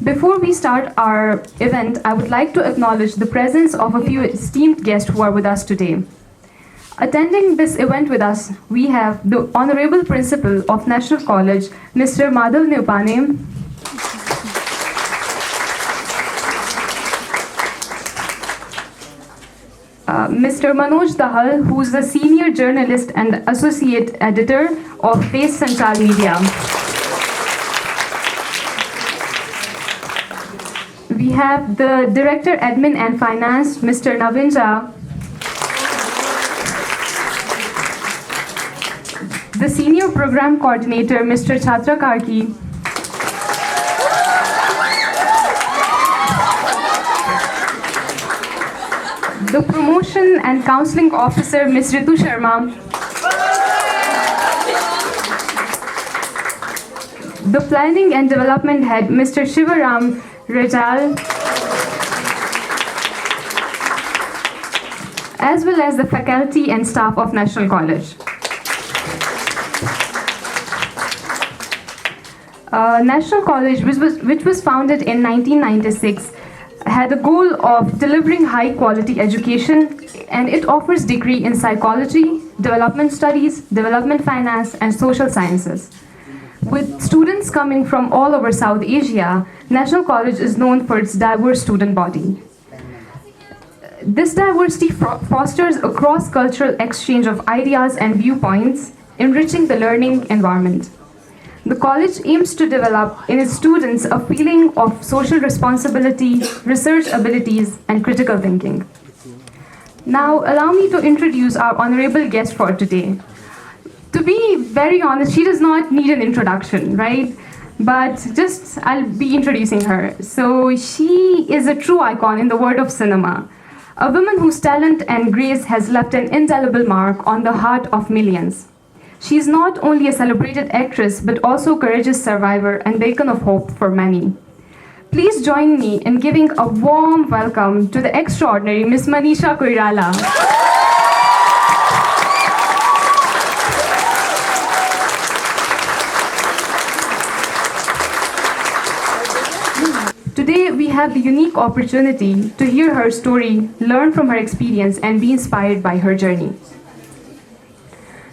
Before we start our event, I would like to acknowledge the presence of a few esteemed guests who are with us today. Attending this event with us, we have the Honorable Principal of National College, Mr. Madhav Nupane, Mr. Manoj Dahal, who is the Senior Journalist and Associate Editor of Face Sanchar Media. We have the Director Admin and Finance, Mr. Navin Jha, the Senior Program Coordinator, Mr. Chhatra Karki, the Promotion and Counseling Officer, Ms. Ritu Sharma, the Planning and Development Head, Mr. Shivaram Rajal, as well as the faculty and staff of National College. National College, which was founded in 1996, had a goal of delivering high quality education, and it offers degree in psychology, development studies, development finance, and social sciences. With students coming from all over South Asia, National College is known for its diverse student body. This diversity fosters a cross-cultural exchange of ideas and viewpoints, enriching the learning environment. The college aims to develop in its students a feeling of social responsibility, research abilities, and critical thinking. Now, allow me to introduce our honorable guest for today. To be very honest, she does not need an introduction, right? But I'll be introducing her. So she is a true icon in the world of cinema. A woman whose talent and grace has left an indelible mark on the heart of millions. She is not only a celebrated actress, but also a courageous survivor and beacon of hope for many. Please join me in giving a warm welcome to the extraordinary Miss Manisha Koirala. Today, we have the unique opportunity to hear her story, learn from her experience, and be inspired by her journey.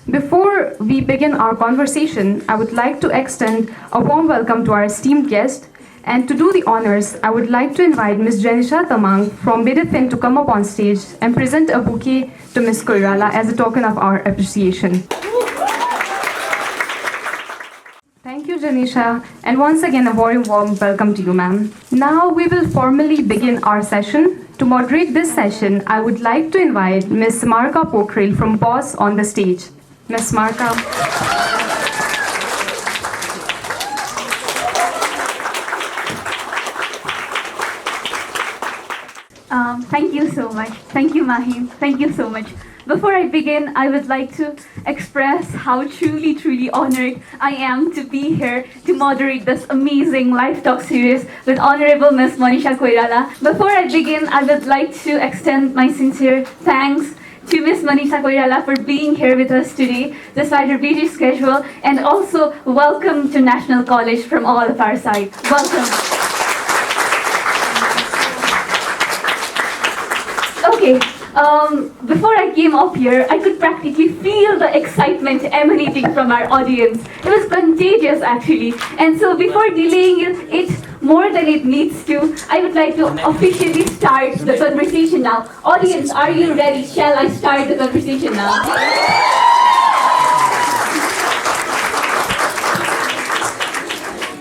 Before we begin our conversation, I would like to extend a warm welcome to our esteemed guest. And to do the honors, I would like to invite Ms. Janisha Tamang from Bidefin to come up on stage and present a bouquet to Ms. Koirala as a token of our appreciation. Thank you, Janisha, and once again a very warm welcome to you, ma'am. Now we will formally begin our session. To moderate this session, I would like to invite Ms. Marka Pokhrel from BOSS on the stage. Ms. Marka. Thank you so much. Thank you, Mahim. Thank you so much. Before I begin, I would like to express how truly honored I am to be here to moderate this amazing live talk series with Honorable Ms. Manisha Koirala. Before I begin, I would like to extend my sincere thanks to Ms. Manisha Koirala for being here with us today, despite her busy schedule, and also welcome to National College from all of our side. Welcome. Okay. Before I came up here, I could practically feel the excitement emanating from our audience. It was contagious, actually. And so before delaying it more than it needs to, I would like to officially start the conversation now. Audience, are you ready? Shall I start the conversation now?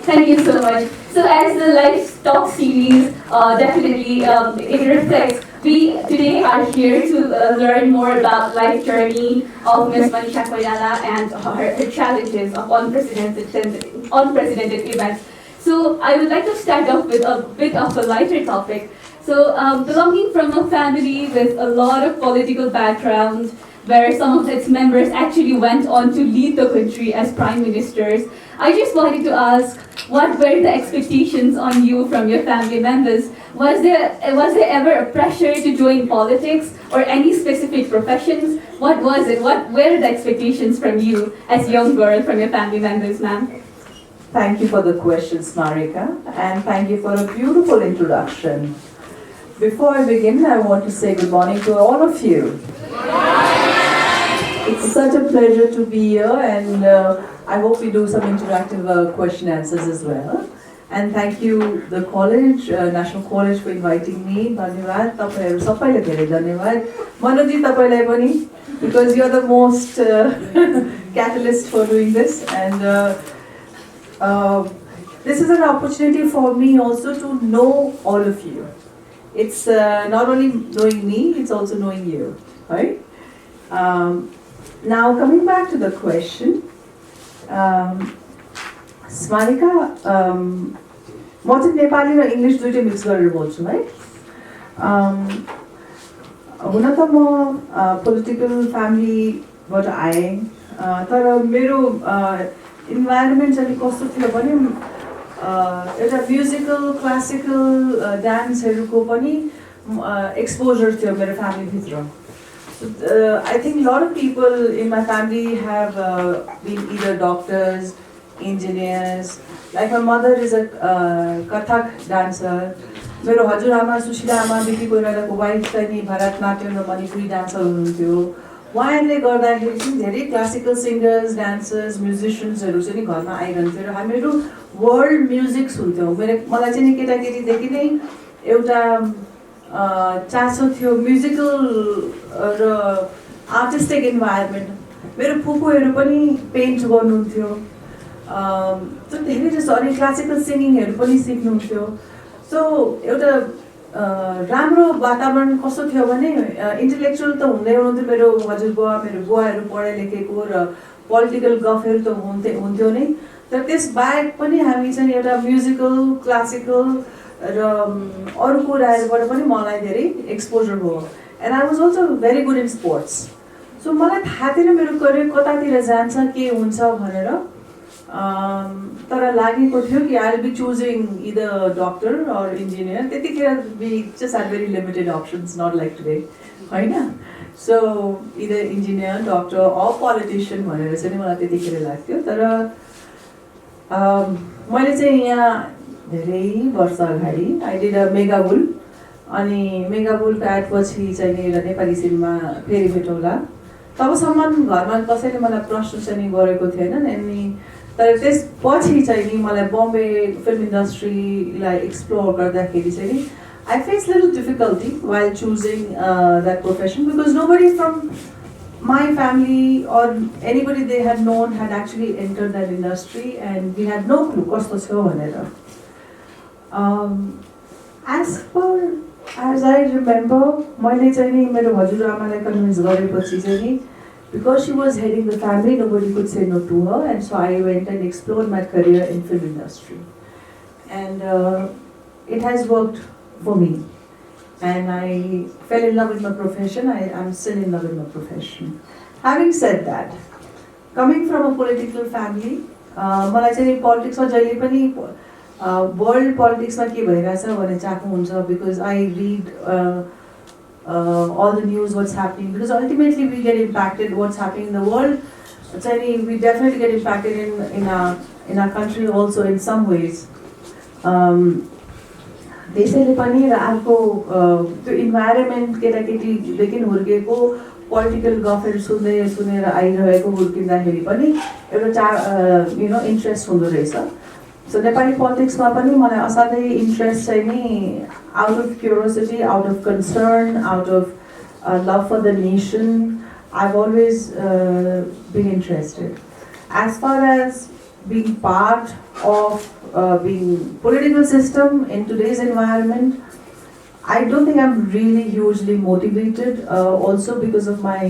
Thank you so much. So as the live talk series definitely it reflects, we today are here to learn more about life journey of Ms. Manisha Koirala and her challenges of unprecedented events. So I would like to start off with a bit of a lighter topic. So belonging from a family with a lot of political background, where some of its members actually went on to lead the country as prime ministers, I just wanted to ask, what were the expectations on you from your family members? Was there ever a pressure to join politics or any specific professions? What was it? What were the expectations from you as young girl from your family members, ma'am? Thank you for the questions, Marika, and thank you for a beautiful introduction. Before I begin, I want to say good morning to all of you. It's such a pleasure to be here, and I hope we do some interactive question answers as well. And thank you, the college, National College, for inviting me. धन्यवाद तपाईहरु सबैलाई धेरै धन्यवाद. मनोजी तपाईलाई पनि, because you're the most catalyst for doing this, and this is an opportunity for me also to know all of you. It's not only knowing me, it's also knowing you, right? Now coming back to the question, Smarika, म चाहिँ नेपाली र English दुईटै mix गरेर बोल्छु है. हुन त म political फ्यामिलीबाट आएँ, तर मेरो इन्भाइरोमेन्ट चाहिँ कस्तो थियो भने एउटा म्युजिकल क्लासिकल डान्सहरूको पनि एक्सपोजर थियो मेरो फ्यामिलीभित्र. I think a lot of people in my family have been either doctors, engineers. Like my mother is a Kathak dancer. मेरो हजुरआमा सुशीला आमा Manisha Koiralaको वाइफ चाहिँ नि भरतनाट्यम र मणिपुरी डान्सर हुनुहुन्थ्यो. उहाँहरूले गर्दाखेरि चाहिँ धेरै क्लासिकल सिङ्गर्स, डान्सर्स, म्युजिसियन्सहरू चाहिँ नि घरमा आइरहन्थ्यो र हामीहरू वर्ल्ड म्युजिक सुन्थ्यौँ. मलाई चाहिँ नि केटाकेटीदेखि नै एउटा चासो थियो म्युजिकल र आर्टिस्टिक इन्भाइरोमेन्ट. मेरो फुपूहरू पनि पेन्ट गर्नुहुन्थ्यो, धेरै जस्तो अनि क्लासिकल सिङ्गिङहरू पनि सिक्नुहुन्थ्यो. सो एउटा राम्रो वातावरण कस्तो थियो भने इन्टेलेक्चुअल त हुँदै हुनुहुन्थ्यो. मेरो हजुरबुवा, मेरो बुवाहरू पढे लेखेको र पोलिटिकल गफहरू त हुन्थ्यो नै, तर त्यस बाहेक पनि हामी चाहिँ एउटा म्युजिकल, क्लासिकल र अरू कुराहरूबाट पनि मलाई धेरै एक्सपोजर भयो. And I was also very good in sports. So मलाई थाहा थिएन मेरो करियर कतातिर जान्छ, के हुन्छ भनेर, तर लागेको थियो कि I will be choosing either doctor or engineer. त्यतिखेर we just had very limited options, not like today, होइन? So either engineer, doctor or politician भनेर चाहिँ मलाई त्यतिखेर लाग्थ्यो. तर मैले चाहिँ यहाँ धेरै वर्ष अगाडि आई डिड अ मेगाबुल, अनि मेगाबुलको एडपछि चाहिँ एउटा नेपाली सिनेमा फेरि भेटौँला. तबसम्म घरमा कसैले मलाई प्रश्न चाहिँ गरेको थिएन. अनि तर त्यसपछि चाहिँ नि मलाई बम्बे फिल्म इन्डस्ट्रीलाई एक्सप्लोर गर्दाखेरि चाहिँ नि I face little difficulty while choosing that profession, because nobody from my family or anybody they had known had actually entered that industry, and we had no clue kasto chho bhanera. As far as I remember, मैले चाहिँ नि मेरो हजुरआमालाई convince गरेपछि चाहिँ नि, because she was heading the family, nobody could say no to her, and so I went and explored my career in film industry, and it has worked for me. And I fell in love with my profession. I am still in love with my profession. Having said that, coming from a political family, मलाई चाहिँ पोलिटिक्समा जहिले पनि world पोलिटिक्समा के भइरहेछ भन्ने चाहनु हुन्छ, because I rid all the news, what's happening, because ultimately we get impacted what's happening in the world. We definitely get impacted in our country also in some ways. त्यसैले पनि र अर्को त्यो इन्भाइरोमेन्ट केटाकेटीदेखि हुर्केको पोलिटिकल गफहरू सुनेर आइरहेको हुर्किँदाखेरि पनि एउटा interest हुँदो रहेछ. सो नेपाली पोलिटिक्समा पनि मलाई असाध्यै इन्ट्रेस्ट चाहिँ नि out of curiosity, out of concern, out of love for the nation, I have always been interested. As far as being part of being political system in today's environment, I don't think I'm really hugely motivated, also because of my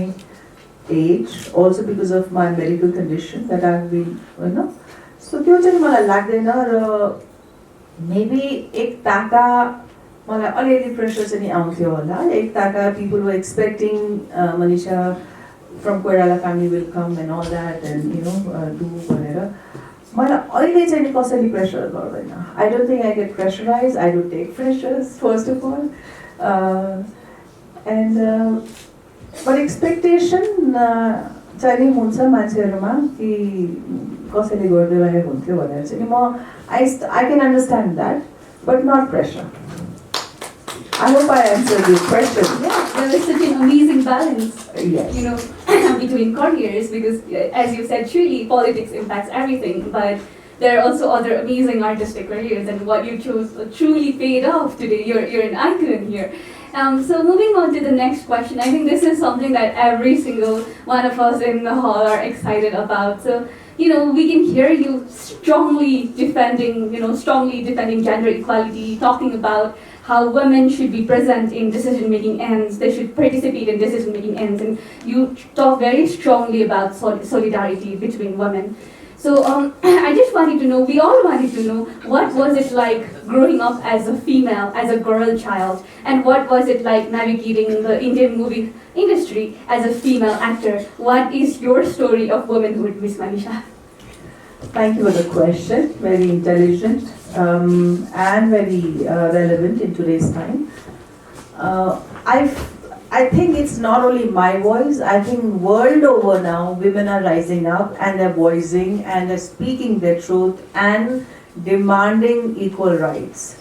age, also because of my medical condition that I've been, so त्यो चाहिँ मलाई लाग्दैन. र maybe एक ताका मलाई अलिअलि pressure चाहिँ आउँथ्यो होला. एक ताका people were expecting Manisha from Koirala family will come and all that, and do whatever. मलाई अहिले चाहिँ कसैले प्रेसर गर्दैन. I don't think I get pressurise. I don't take pressures first of all. And but expectation चाहिँ हुन्छ मान्छेहरूमा कि कसैले गरिदिरहेको हुन्थ्यो भनेर चाहिँ म I can understand that, but not pressure. I hope I answered your question. Yeah, there is such an amazing balance, Yes. you know, between careers because, as you said, truly politics impacts everything, but there are also other amazing artistic careers, and what you chose truly paid off today. You're an icon here. So moving on to the next question, I think this is something that every single one of us in the hall are excited about. So, you know, we can hear you strongly defending gender equality, talking about how women should be present in decision-making ends, they should participate in decision-making ends, and you talk very strongly about solidarity between women. So I just wanted to know, we all wanted to know, what was it like growing up as a female, as a girl child, and what was it like navigating the Indian movie industry as a female actor? What is your story of womanhood, Miss Manisha? Thank you for the question. Very intelligent and very relevant in today's time. I think it's not only my voice. I think world over now, women are rising up and they're voicing and they're speaking their truth and demanding equal rights.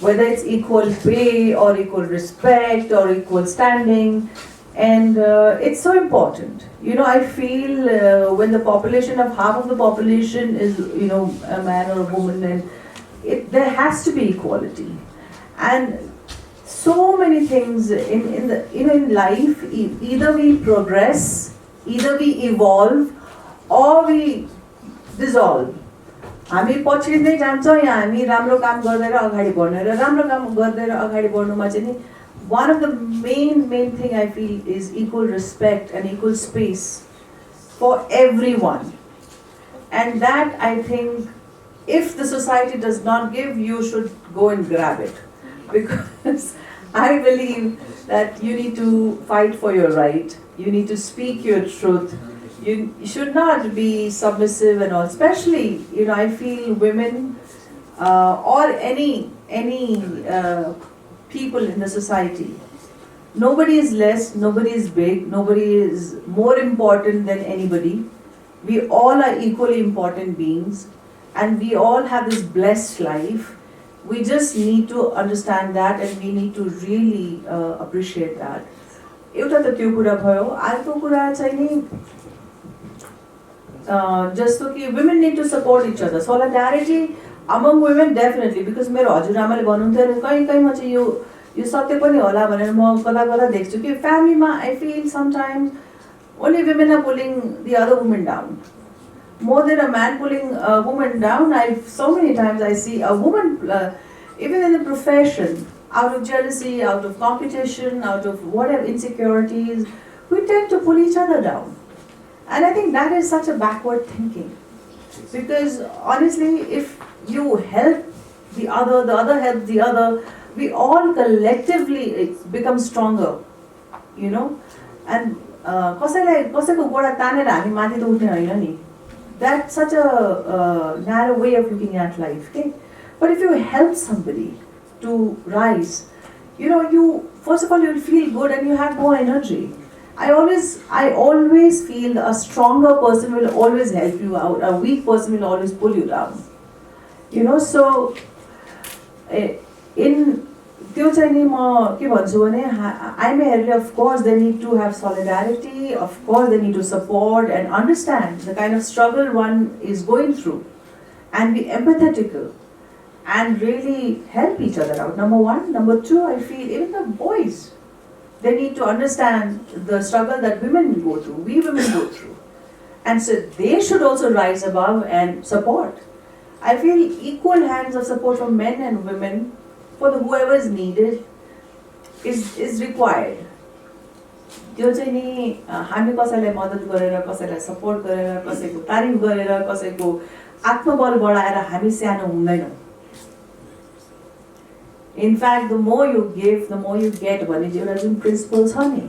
Whether it's equal pay or equal respect or equal standing. And it's so important. You know, I feel when the population of half of the population is, you know, a man or a woman, and there has to be equality. And so many things in life, either we progress, either we evolve, or we dissolve. हामी पछिँदै जान्छौँ या हामी राम्रो काम गर्दै अगाडि बढ्ने र राम्रो काम गर्दै अगाडि बढ्नुमा चाहिँ नि one of the main thing I feel is equal respect and equal space for everyone. And that I think if the society does not give, you should go and grab it. Because I believe that you need to fight for your right. You need to speak your truth. You should not be submissive and all. Especially, you know, I feel women or any people in the society. Nobody is less, nobody is big, nobody is more important than anybody. We all are equally important beings and we all have this blessed life. We just need to understand that and we need to really appreciate that. एउटा त त्यो कुरा भयो अर्को कुरा चाहिँ नि जस्तो कि women need to support each other. Solidarity among women definitely because मेरो हजुरआमाले भन्नुहुन्थ्यो कहीँ कहीँमा चाहिँ यो सत्य पनि होला भनेर म कता कता देख्छु कि फ्यामिलीमा I feel sometimes only women are pulling the other woman down. More than a man pulling a woman down, so many times I see a woman, even in the profession, out of jealousy, out of competition, out of whatever insecurities, we tend to pull each other down. And I think that is such a backward thinking. Because honestly, if you help the other helps the other, we all collectively become stronger, you know. And कसैको गोडा तानेर हामी माथि त उठ्ने हैन नि. That's such a narrow way of looking at life. Okay? But if you help somebody to rise, you know, you first of all you'll feel good and you have more energy. I always feel a stronger person will always help you out. A weak person will always pull you down. You know, so in त्यो चाहिँ नि म के भन्छु भने आइमाईहरूले of course they need to have solidarity, of course they need to support and understand the kind of struggle one is going through and be empathetical and really help each other out. Number one. Number two, I feel even the boys, they need to understand the struggle that women go through, we women go through. And so they should also rise above and support. I feel equal hands of support from men and women for whoever is needed is required. त्यो चाहिँ नि हामी कसैलाई मद्दत गरेर कसैलाई support गरेर कसैको तारिफ गरेर कसैको आत्मबल बढाएर हामी सानो हुँदैनौँ. In fact, the more you give, the more you get भन्ने एउटा जुन प्रिन्सिपल छ नि,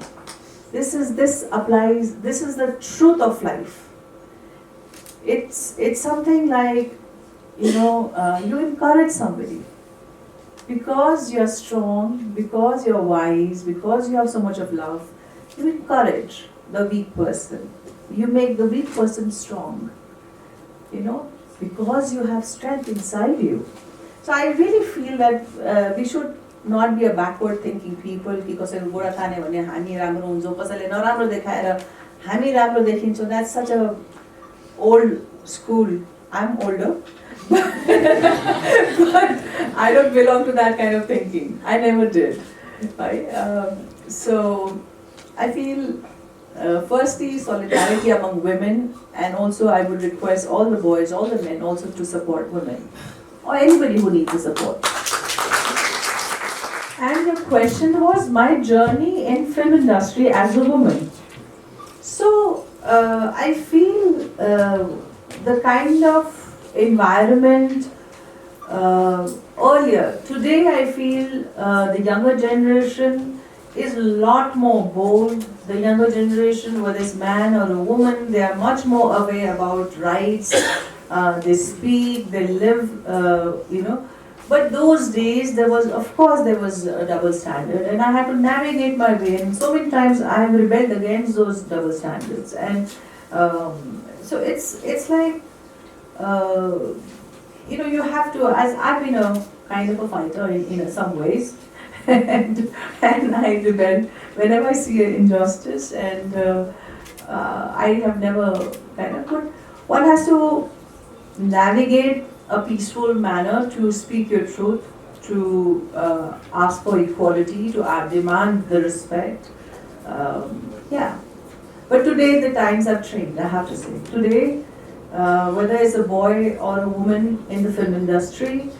this applies, this is the truth of life. It's something like, you know, you encourage somebody because you're strong, because you're wise, because you have so much of love. You encourage the weak person. You make the weak person strong. you know, because you have strength inside you. So I really feel that we should not be a backward thinking people कि कसैले बुढा ठाने भने हामी राम्रो हुन्छौँ कसैले नराम्रो देखाएर हामी राम्रो देखिन्छौँ. That's such a old school. I'm older, but I don't belong to that kind of thinking. I never did. Right? So I feel firstly solidarity among women, and also I would request all the boys, all the men also to support women or anybody who needs the support. And your question was my journey in film industry as a woman. So I feel the kind of environment earlier. Today I feel the younger generation is a lot more bold. The younger generation, whether it's man or a woman, they are much more aware about rights. They speak, they live, you know. But those days, there was a double standard, and I had to navigate my way. And so many times I have rebelled against those double standards. And so it's like, you know, you have to. As I've been a kind of a fighter in some ways, and I rebel whenever I see an injustice, and I have never kind of put. One has to navigate a peaceful manner to speak your truth, to ask for equality, to demand the respect. Yeah. But today the times have changed, I have to say. Today, whether it's a boy or a woman in the film industry,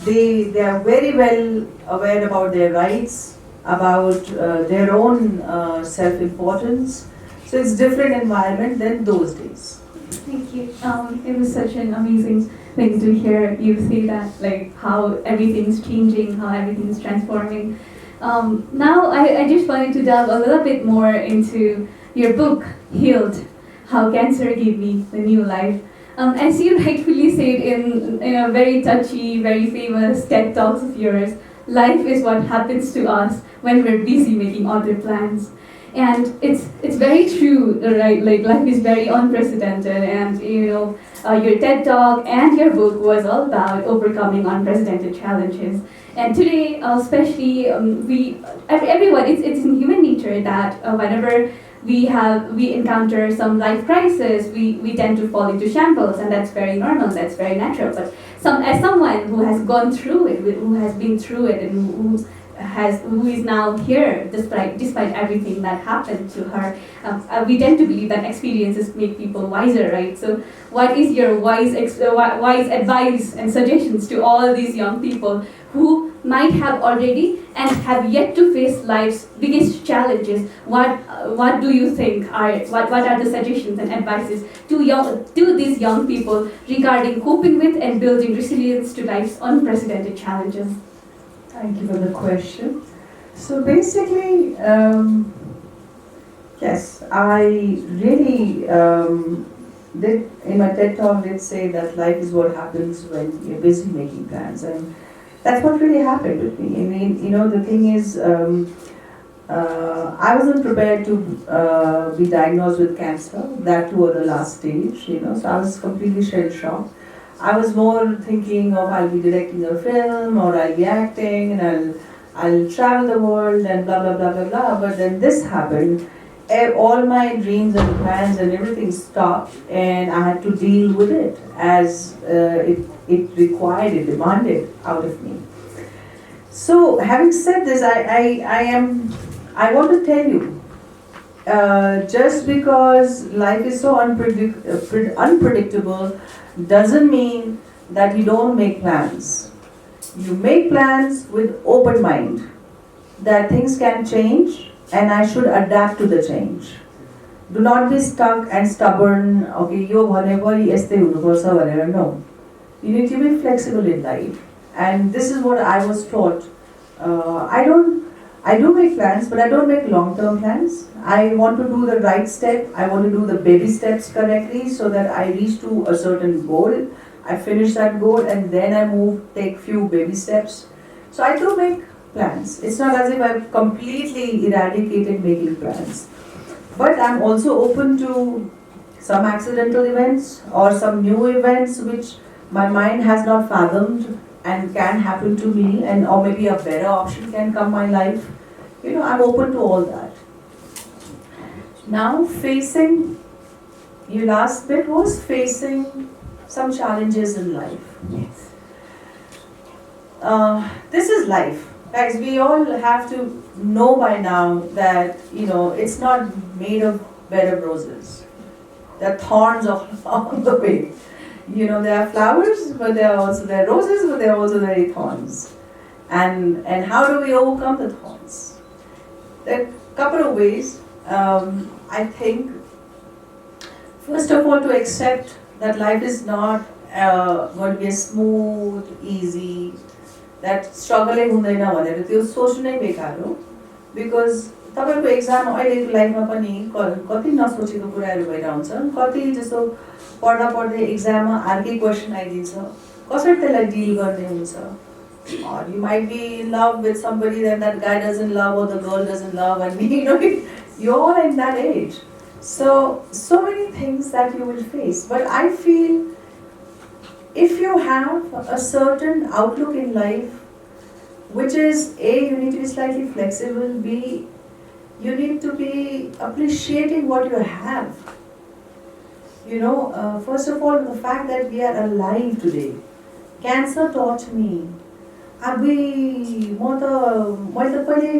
they are very well aware about their rights, about their own self-importance. So it's different environment than those days. Thank you. It was such an amazing thing to hear you say that, like how everything's changing, how everything's transforming. Now I just wanted to delve a little bit more into your book, Healed, How Cancer Gave Me the New Life. As you rightfully said in a very touchy, very famous TED Talks of yours, life is what happens to us when we're busy making other plans. And it's very true, right? Like life is very unprecedented, and you know your TED Talk and your book was all about overcoming unprecedented challenges. And today, especially, everyone, it's in human nature that whenever we encounter some life crisis, we tend to fall into shambles, and that's very normal, that's very natural. But as someone who has gone through it, who has been through it, and who is now here despite everything that happened to her, we tend to believe that experiences make people wiser, right? So what is your wise advice and suggestions to all these young people who might have already and have yet to face life's biggest challenges? What do you think what are the suggestions and advices to these young people regarding coping with and building resilience to life's unprecedented challenges? Thank you for the question. So basically, yes, I really did in my TED Talk did say that life is what happens when you're busy making plans, and that's what really happened with me. I mean, you know, the thing is, I wasn't prepared to be diagnosed with cancer, that too at the last stage, you know, so I was completely shell-shocked. I was more thinking of I'll be directing a film or I'll be acting and I'll travel the world and blah blah blah blah blah. But then this happened. All my dreams and plans and everything stopped, and I had to deal with it as it required, it demanded out of me. So having said this, I want to tell you, just because life is so unpredictable doesn't mean that you don't make plans. You make plans with open mind that things can change and I should adapt to the change. Do not be stuck and stubborn, okay, yo whatever no. You need to be flexible in life. And this is what I was taught. I do make plans, but I don't make long-term plans. I want to do the right step. I want to do the baby steps correctly so that I reach to a certain goal. I finish that goal and then I take few baby steps. So I do make plans. It's not as if I've completely eradicated making plans. But I'm also open to some accidental events or some new events which my mind has not fathomed and can happen to me, and or maybe a better option can come my life. I'm open to all that. Now facing, your last bit was facing some challenges in life. Yes. This is life. Guys, we all have to know by now that, it's not made of bed of roses. There are thorns all along the way. There are flowers, but there are roses, but there are also very thorns. And how do we overcome the thorns? There are a couple of ways. I think, first of all, to accept that life is not going to be a smooth, easy, that struggle हुँदैन भनेर त्यो सोच्नु नै बेकार हो. Because तपाईँको exam अहिलेको लाइफमा पनि कति नसोचेको कुराहरू भइरहन्छ, कति जस्तो पढ्दा पढ्दै एक्जाममा अर्कै क्वेसन आइदिन्छ, कसरी त्यसलाई डिल गर्ने हुन्छ. Or you might be in love with somebody that guy doesn't love or the girl doesn't love, and you're all in that age. So many things that you will face. But I feel if you have a certain outlook in life, which is A, you need to be slightly flexible, B, you need to be appreciating what you have. First of all, the fact that we are alive today. Cancer taught me. मैले त कहिले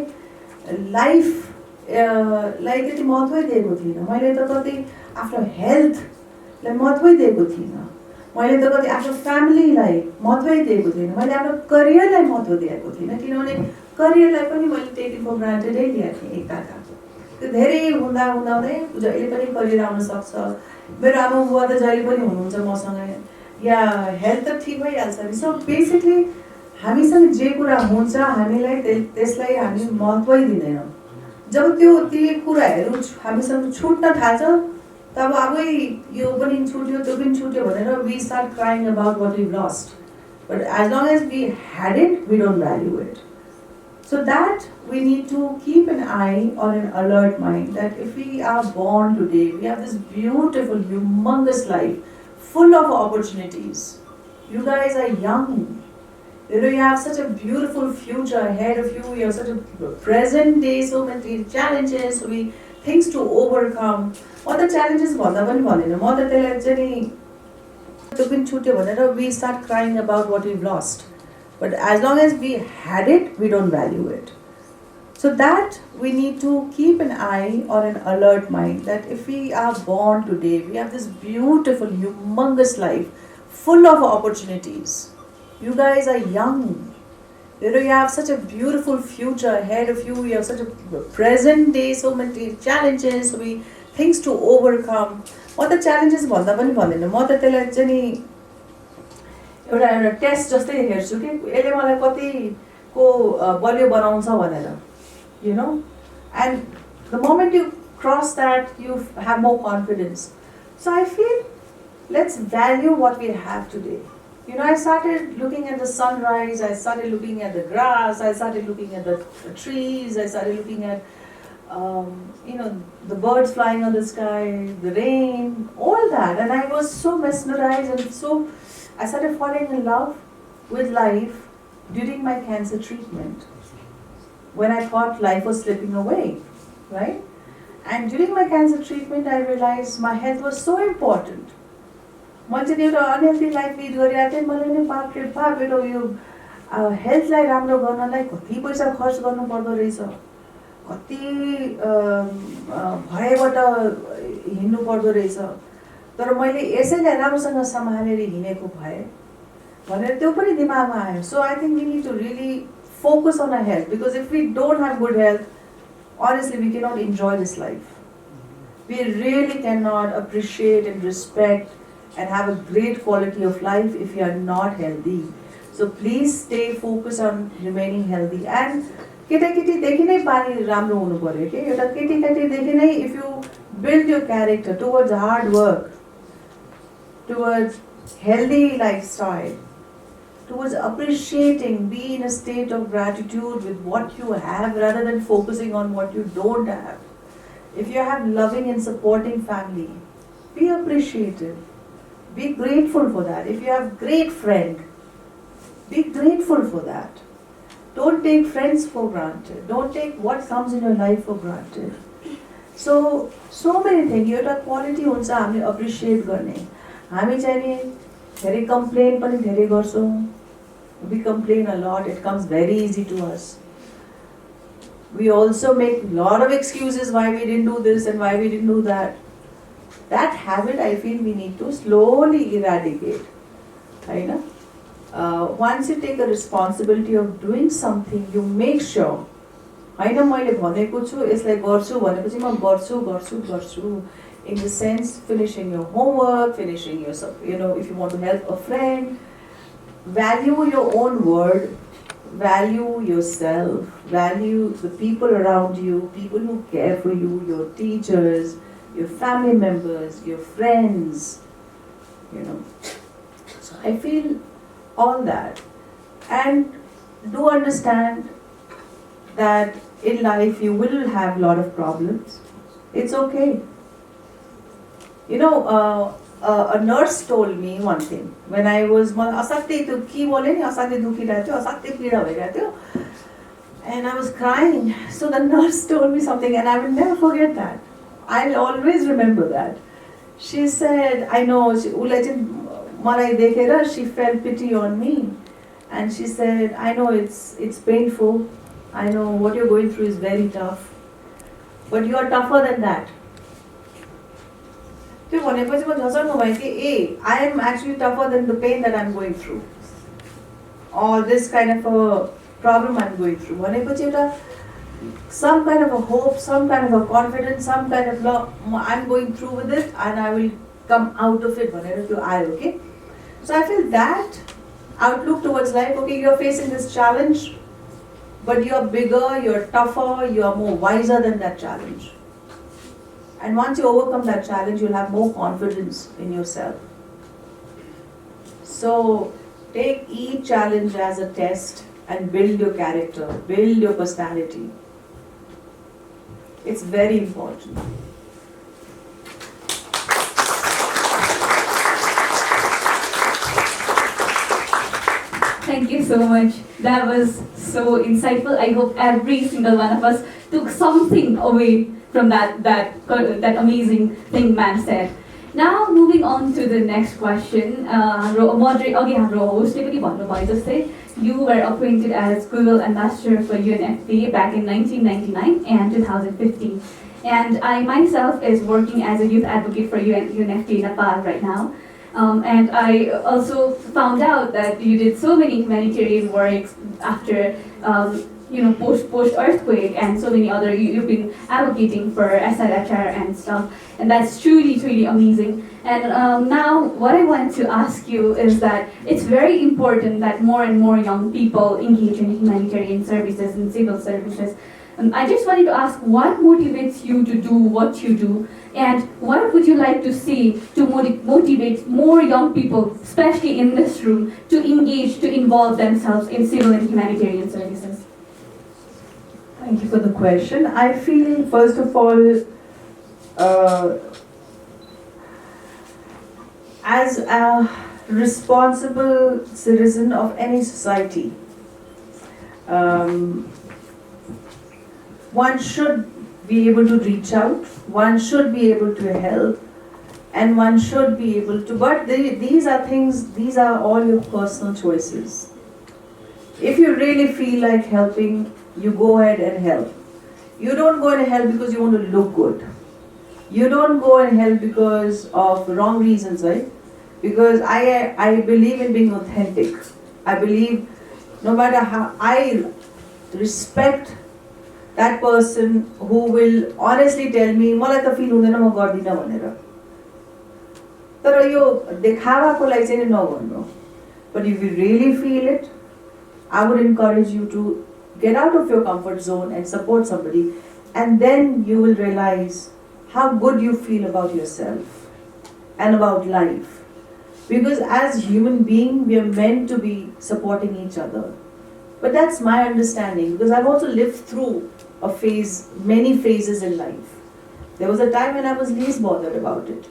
लाइफलाई त्यति महत्त्वै दिएको थिइनँ. मैले त कति आफ्नो हेल्थलाई महत्त्वै दिएको थिइनँ. मैले त कति आफ्नो फ्यामिलीलाई महत्त्वै दिएको थिइनँ. मैले आफ्नो करियरलाई महत्त्व दिएको थिइनँ, किनभने करियरलाई पनि मैले टेकिङ फर ग्रान्टेडै लिएको थिएँ एकताका. त्यो धेरै हुँदाहुँदै जहिले पनि करियर आउन सक्छ. मेरो आमा बुवा त जहिले पनि हुनुहुन्छ मसँग, या हेल्थ त ठिक भइहाल्छ नि. सो बेसिकली हामीसँग जे कुरा हुन्छ हामीलाई त्यसलाई हामी महत्त्वै दिँदैनौँ. जब ती कुराहरू हामीसँग छुट्न थाल्छ तब आफै यो पनि छुट्यो त्यो पनि छुट्यो भनेर we start crying about what we've lost. But as long as we had it, we don't value it. So that we need to keep an eye or an alert mind that if we are born today, we have this beautiful, humongous life full of opportunities. You guys are young. You have such a beautiful future ahead of you. You have such a present day, so many challenges, so many things to overcome. What the challenges भन्दा पनि भन्दैन, म त त्यसलाई चाहिँ नि त्यो पनि छुट्यो भनेर we start crying about what we've lost. But as long as we had it, we don't value it. So that we need to keep an eye or an alert mind that if we are born today, we have this beautiful, humongous life full of opportunities. You guys are young. You have such a beautiful future ahead of you. You have such a present day, so many challenges, so many things to overcome. What the challenges भन्दा पनि भन्दैन, म त त्यसलाई चाहिँ नि एउटा test जस्तै हेर्छु कि यसले मलाई कतिको बलियो बनाउँछ भनेर. And the moment you cross that, you have more confidence. So I feel let's value what we have today. I started looking at the sunrise, I started looking at the grass, I started looking at the trees, I started looking at, the birds flying on the sky, the rain, all that. And I was so mesmerized and so, I started falling in love with life during my cancer treatment, when I thought life was slipping away, right? And during my cancer treatment, I realized my health was so important. मैले एउटा unhealthy life lid गरिरहेको थिएँ. मैले नि बाप रे यो हेल्थलाई राम्रो गर्नलाई कति पैसा खर्च गर्नुपर्दो रहेछ, कति भयबाट हिँड्नु पर्दो रहेछ. तर मैले यसैलाई राम्रोसँग सम्हालेर हिँडेको भए भनेर त्यो पनि दिमागमा आयो. So I think we need to really focus on our health, because if we don't have good health, honestly we cannot enjoy this life. We really cannot appreciate and respect and have a great quality of life if you are not healthy. So please stay focused on remaining healthy. And केटाकेटीदेखि नै पानी राम्रो हुनु पर्यो के. एउटा केटीकेटीदेखि नै if you build your character towards hard work, towards healthy lifestyle, towards appreciating, be in a state of gratitude with what you have rather than focusing on what you don't have. If you have loving and supporting family, Be appreciative. Be grateful for that. If you have great friend, be grateful for that. Don't take friends for granted. Don't take what comes in your life for granted. So many things. एउटा quality हुन्छ हामीले appreciate गर्ने. हामी चाहिँ नि धेरै complain पनि धेरै गर्छौँ. We complain a lot. It comes very easy to us. We also make a lot of excuses why we didn't do this and why we didn't do that. That habit, I feel, we need to slowly eradicate. Right? Once you take the responsibility of doing something, you make sure. होइन मैले भनेको छु यसलाई गर्छु भनेपछि म गर्छु in the sense finishing your homework, finishing your, if you want to help a friend, value your own word, value yourself, value the people around you, people who care for you, your teachers, your family members, your friends, So I feel all that. And do understand that in life you will have a lot of problems. It's okay. A nurse told me one thing when I was and I was crying. So the nurse told me something and I will never forget that. I'll always remember that. She said, I know, she felt pity on me. And she said, I know it's painful. I know what you're going through is very tough. But you are tougher than that. I am actually tougher than the pain that I'm going through. Or this kind of a problem I'm going through. Some kind of a hope, some kind of a confidence, some kind of love, I'm going through with it and I will come out of it. Okay? So I feel that outlook towards life, okay, you're facing this challenge, but you're bigger, you're tougher, you're more wiser than that challenge. And once you overcome that challenge, you'll have more confidence in yourself. So take each challenge as a test and build your character, build your personality. It's very important. Thank you so much. That was so insightful. I hope every single one of us took something away from that amazing thing man said. Now moving on to the next question. You were appointed as Goodwill Ambassador for UNFPA back in 1999 and 2015. And I myself is working as a youth advocate for UNFPA Nepal right now. And I also found out that you did so many humanitarian works after post earthquake and so many other. You've been advocating for SLHR and stuff, and that's truly amazing. And now what I want to ask you is that it's very important that more and more young people engage in humanitarian services and civil services. I just wanted to ask, what motivates you to do what you do, and what would you like to see to motivate more young people, especially in this room, to engage, to involve themselves in civil and humanitarian services? Thank you for the question. I feel, first of all, as a responsible citizen of any society, one should be able to reach out, one should be able to help, and one should be able to, but these are all your personal choices. If you really feel like helping, you go ahead and help. You don't go and help because you want to look good. You don't go and help because of wrong reasons, right? Because I believe in being authentic. I believe no matter how, I respect that person who will honestly tell me, मलाई त feel हुँदैन म गर्दिन भनेर. तर यो देखावाको लागि चाहिँ नगर्नु. But if you really feel it, I would encourage you to get out of your comfort zone and support somebody, and then you will realize how good you feel about yourself and about life. Because as human beings, we are meant to be supporting each other. But that's my understanding, because I've also lived through many phases in life. There was a time when I was least bothered about it.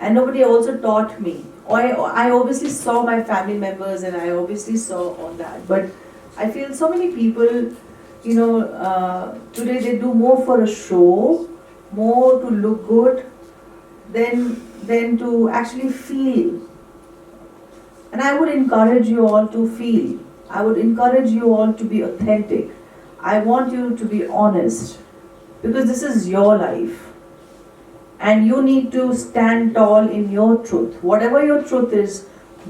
and nobody also taught me. I obviously saw my family members and I obviously saw all that, but I feel so many people, today they do more for a show, more to look good than to actually feel. And I would encourage you all to feel. I would encourage you all to be authentic. I want you to be honest because this is your life. And you need to stand tall in your truth. Whatever your truth is,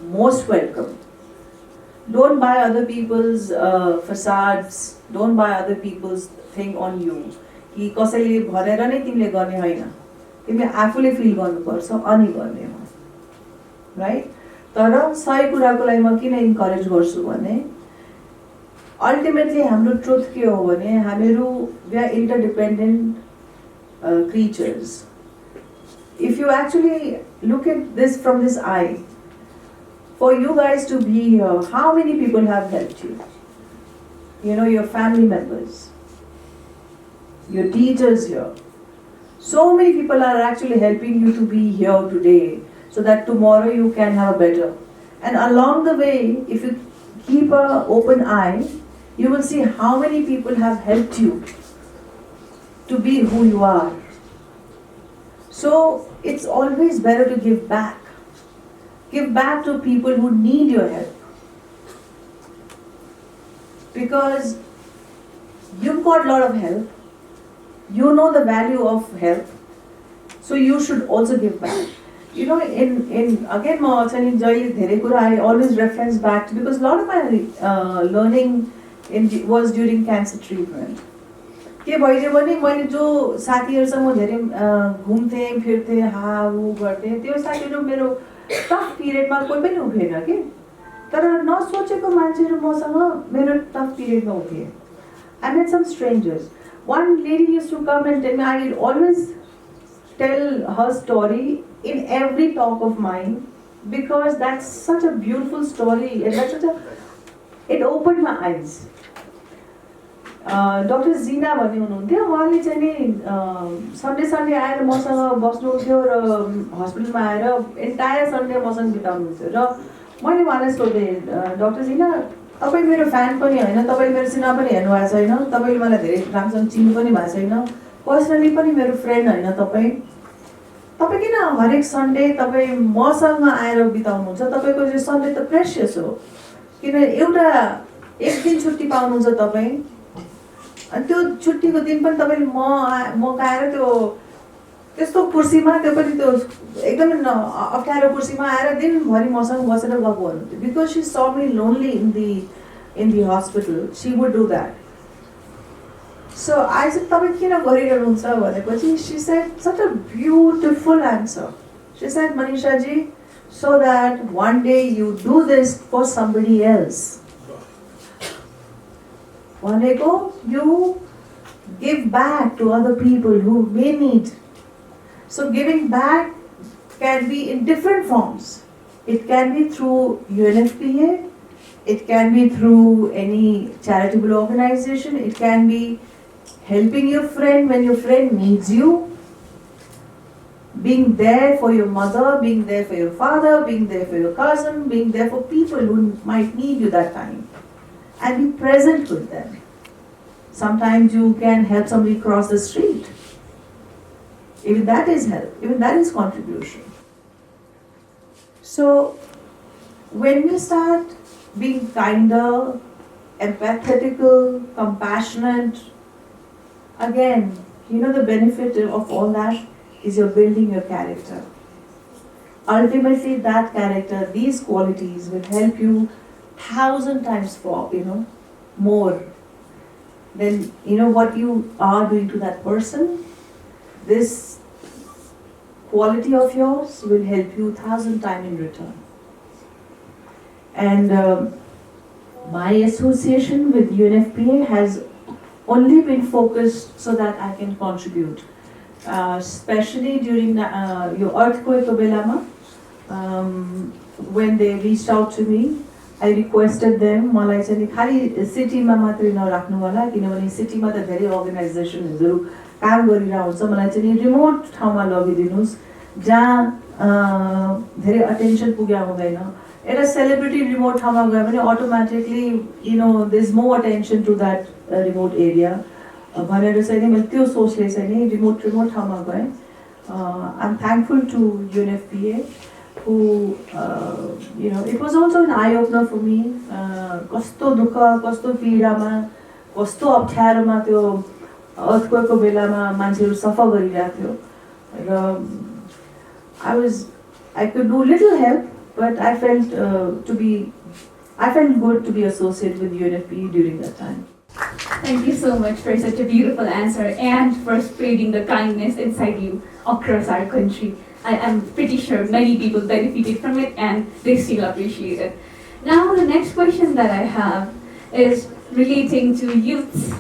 most welcome. Don't buy other people's facades. Don't buy other people's thing on you. कि कसैले भनेर नै तिमीले गर्ने होइन. तिमीले आफूले fill गर्नुपर्छ अनि गर्ने हो. राइट? तर सही कुराको लागि म किन इन्करेज गर्छु भने अल्टिमेटली हाम्रो ट्रुथ के हो भने हामीहरू we are interdependent creatures. If you actually look at this from this eye, for you guys to be here, how many people have helped you? Your family members, your teachers here. So many people are actually helping you to be here today so that tomorrow you can have better. And along the way, if you keep an open eye, you will see how many people have helped you to be who you are. So it's always better to give back. Give back to people who need your help. Because you've got a lot of help. You know the value of help. So you should also give back. In again, I always reference back to, because a lot of my learning was during cancer treatment. के भइदियो भने मैले जो साथीहरुसँग धेरै घुम्थे फिर्थे how गर्थे त्यो साथीहरु मेरो टफ पिरियडमा कोही पनि उभिएन के तर नसोचेको मान्छेहरु मसँग मेरो tough पिरियडमा उभिए. I met some strangers. One lady used to come and tell me, I always tell her story in every talk of mine because that's such a beautiful story and it opened my eyes. Dr. Zina भन्ने हुनुहुन्थ्यो. उहाँले चाहिँ नि Sunday आएर मसँग बस्नुहुन्थ्यो र हस्पिटलमा आएर entire Sunday मसँग बिताउनुहुन्थ्यो र मैले उहाँलाई सोधेँ, डक्टर जिना तपाईँ मेरो फ्यान पनि होइन, तपाईँले मेरो सिनेमा पनि हेर्नु भएको छैन, तपाईँले मलाई धेरै राम्रोसँग चिन्नु पनि भएको छैन, पर्सनली पनि मेरो फ्रेन्ड होइन तपाईँ किन हरेक सन्डे तपाईँ मसँग आएर बिताउनुहुन्छ? तपाईँको यो सन्डे त प्रेसियस हो, किन एउटा एक दिन छुट्टी पाउनुहुन्छ तपाईँ अनि त्यो छुट्टीको दिन पनि तपाईले म आएर त्यो त्यस्तो कुर्सीमा त्यो पनि त्यो एकदमै अप्ठ्यारो कुर्सीमा आएर दिनभरि मसँग बसेर गफ गर्नुहुन्थ्यो. Because she saw me lonely in the hospital, she would do that. So I said, तपाईँ किन गरिरहनुहुन्छ भनेपछि she said such a beautiful answer. She said, Manisha ji, so that one day you do this for somebody else. भनेको you give back to other people who may need. So giving back can be in different forms. It can be through UNFPA, it can be through any charitable organization, it can be helping your friend when your friend needs you, being there for your mother, being there for your father, being there for your cousin, being there for people who might need you that time. And be present with them. Sometimes you can help somebody cross the street. Even that is help, even that is contribution. So, when we start being kinder, empathetical, compassionate, again, the benefit of all that is you're building your character. Ultimately, that character, these qualities will help you 1,000 times more than what you are doing to that person. This quality of yours will help you 1,000 times in return. And my association with UNFPA has only been focused so that I can contribute, especially during your earthquake of Belama. When they reached out to me, I requested them, मलाई चाहिँ खाली सिटीमा मात्रै नराख्नु होला किनभने सिटीमा त धेरै अर्गनाइजेसनहरु काम गरिरहेको हुन्छ, मलाई चाहिँ रिमोट ठाउँमा लगिदिनुस् जहाँ धेरै अटेन्सन पुग्या हुँदैन एउटा सेलिब्रिटी रिमोट ठाउँमा गयो भने automatically there is more attention to that remote area भनेर चाहिँ नि मैले त्यो सोचले चाहिँ नि रिमोट ठाउँमा गएँ I am thankful to UNFPA who it was also an eye opener for me कस्तो दुःख कस्तो पीडामा कस्तो अप्ठ्यारोमा त्यो अर्थक्वेकको बेलामा मान्छेहरू सफा गरिरहेको थियो र I could do little help but I felt good to be associated with UNFPE during that time. Thank you so much for such a beautiful answer and for spreading the kindness inside you across our country. I am pretty sure many people benefited from it and they still appreciate it. Now the next question that I have is relating to youths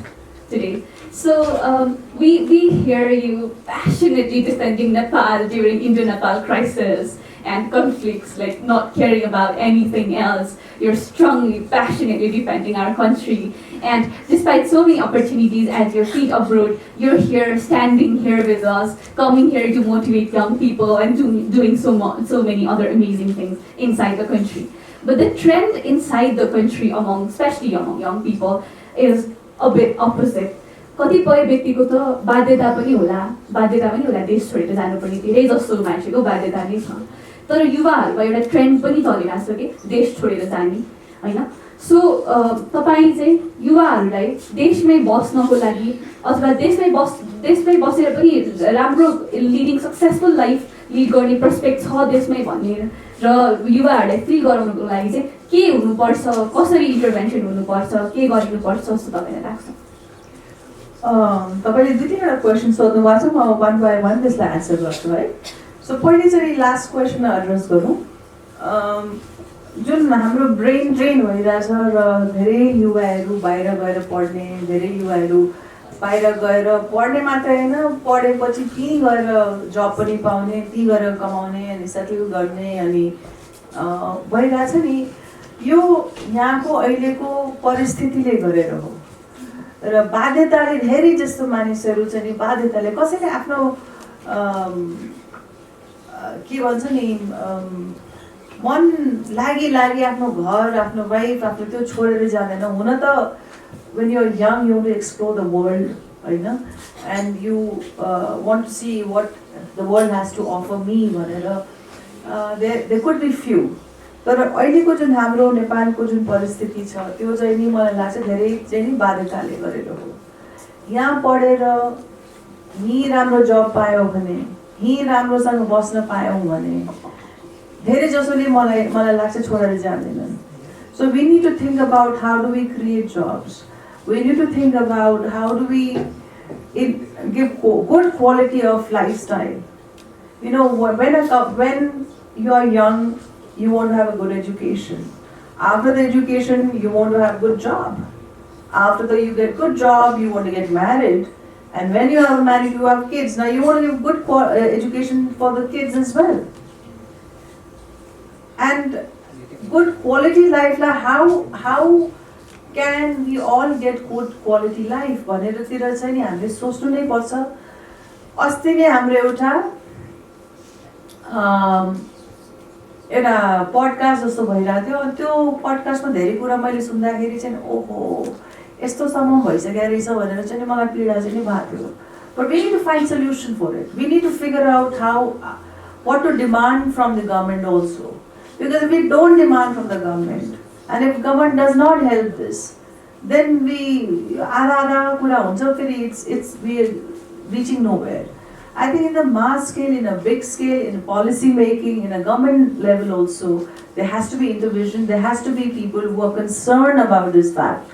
today. So we hear you passionately defending Nepal during Indo-Nepal crisis and conflicts, like not caring about anything else. You're strongly, passionately defending our country. And despite so many opportunities at your feet abroad, you're here, standing here with us, coming here to motivate young people and doing so many other amazing things inside the country. But the trend inside the country, especially among young people, is a bit opposite. कतिपय व्यक्तिको त बाध्यता पनि होला देश छोडेर जानुपर्ने धेरै जस्तो मान्छेको बाध्यता नै छ तर युवाहरुको एउटा ट्रेन्ड पनि चलिरहेको छ कि देश छोडेर जाने हैन सो तपाई चाहिँ युवाहरुलाई देशमै बस्नको लागि अथवा देशमै बसेर पनि राम्रो लिडिङ सक्सेसफुल लाइफ लिड गर्ने पर्सपेक्ट छ देशमै भन्ने र युवाहरुलाई फिल गराउनको लागि चाहिँ के हुनुपर्छ कसरी इन्टरभेन्सन हुनुपर्छ के गरिनुपर्छ जस्तो तपाईलाई लाग्छ तपाईले दुई तीनवटा क्वेसन सोध्नु भएको छ म वान बाई वान त्यसलाई एन्सर गर्छु है सो पहिले चाहिँ लास्ट क्वेसनमा एड्रेस गरौँ जुन हाम्रो ब्रेन ड्रेन भइरहेछ र धेरै युवाहरू बाहिर गएर पढ्ने धेरै युवाहरू बाहिर गएर पढ्ने मात्रै होइन पढेपछि त्यहीँ गएर जब पनि पाउने त्यहीँ गएर कमाउने अनि सेटल गर्ने अनि भइरहेछ नि यो यहाँको अहिलेको परिस्थितिले गरेर हो र बाध्यताले धेरै जस्तो मानिसहरू चाहिँ नि बाध्यताले कसैले आफ्नो के भन्छ नि मन लागि आफ्नो घर आफ्नो वाइफ आफ्नो त्यो छोडेर जाँदैन हुन त when you're young you want to explore the world Hahn and you want to see what the world has to offer me भनेर there could be few तर अहिलेको जुन हाम्रो नेपालको जुन परिस्थिति छ त्यो चाहिँ नि मलाई लाग्छ धेरै चाहिँ नि बाध्यताले गरेर हो यहाँ पढेर यहीँ राम्रो जब पायो भने यहीँ राम्रोसँग बस्न पायौँ भने धेरै जसोले मलाई लाग्छ छोडेर जाँदैनन् so we need to think about how do we create jobs we need to think about how do we give good quality of lifestyle you know when you are young you want to have a good education. After the education, you want to have a good job. After you get good job, you want to get married. And when you are married, you have kids. Now you want to give good education for the kids as well. And good quality life, like how can we all get good quality life? भनेरतिर चाहिँ नि हामीले सोच्नु नै पर्छ अस्ति नै हाम्रो एउटा एउटा पडकास्ट जस्तो भइरहेको थियो अनि त्यो पडकास्टमा धेरै कुरा मैले सुन्दाखेरि चाहिँ ओहो यस्तोसम्म भइसकेको रहेछ भनेर चाहिँ मलाई पीडा चाहिँ नि भएको थियो but we need to find solution for it we need to figure out how what to demand from the government also, because if we don't demand from the government and if government does not help this, then we it's we are reaching nowhere. I think in the mass scale, in a big scale, in policy making, in a government level also, there has to be intervention, there has to be people who are concerned about this fact,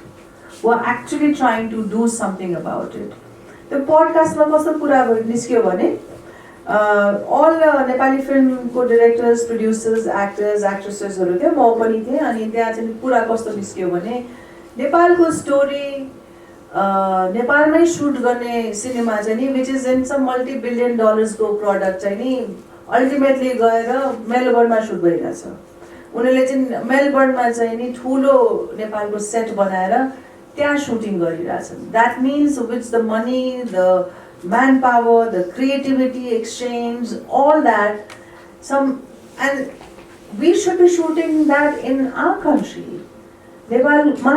who are actually trying to do something about it. The podcast ma kasto kura niskyo bhane all Nepali film co-directors, producers, actors, actresses haru thyo ma pani thiye ani त्यहाँ चाहिँ कुरा कस्तो निस्क्यो भने नेपालको story नेपालमै suit गर्ने cinema चाहिँ नि which is in some multi-billion dollars को प्रोडक्ट चाहिँ नि अल्टिमेटली गएर मेलबर्नमा सुट भइरहेछ उनीहरूले चाहिँ मेलबर्नमा चाहिँ नि ठुलो नेपालको सेट बनाएर त्यहाँ shooting गरिरहेछन् that means with the money, the manpower, the creativity exchange, all that some, and we should be shooting that in our country. नेपालमा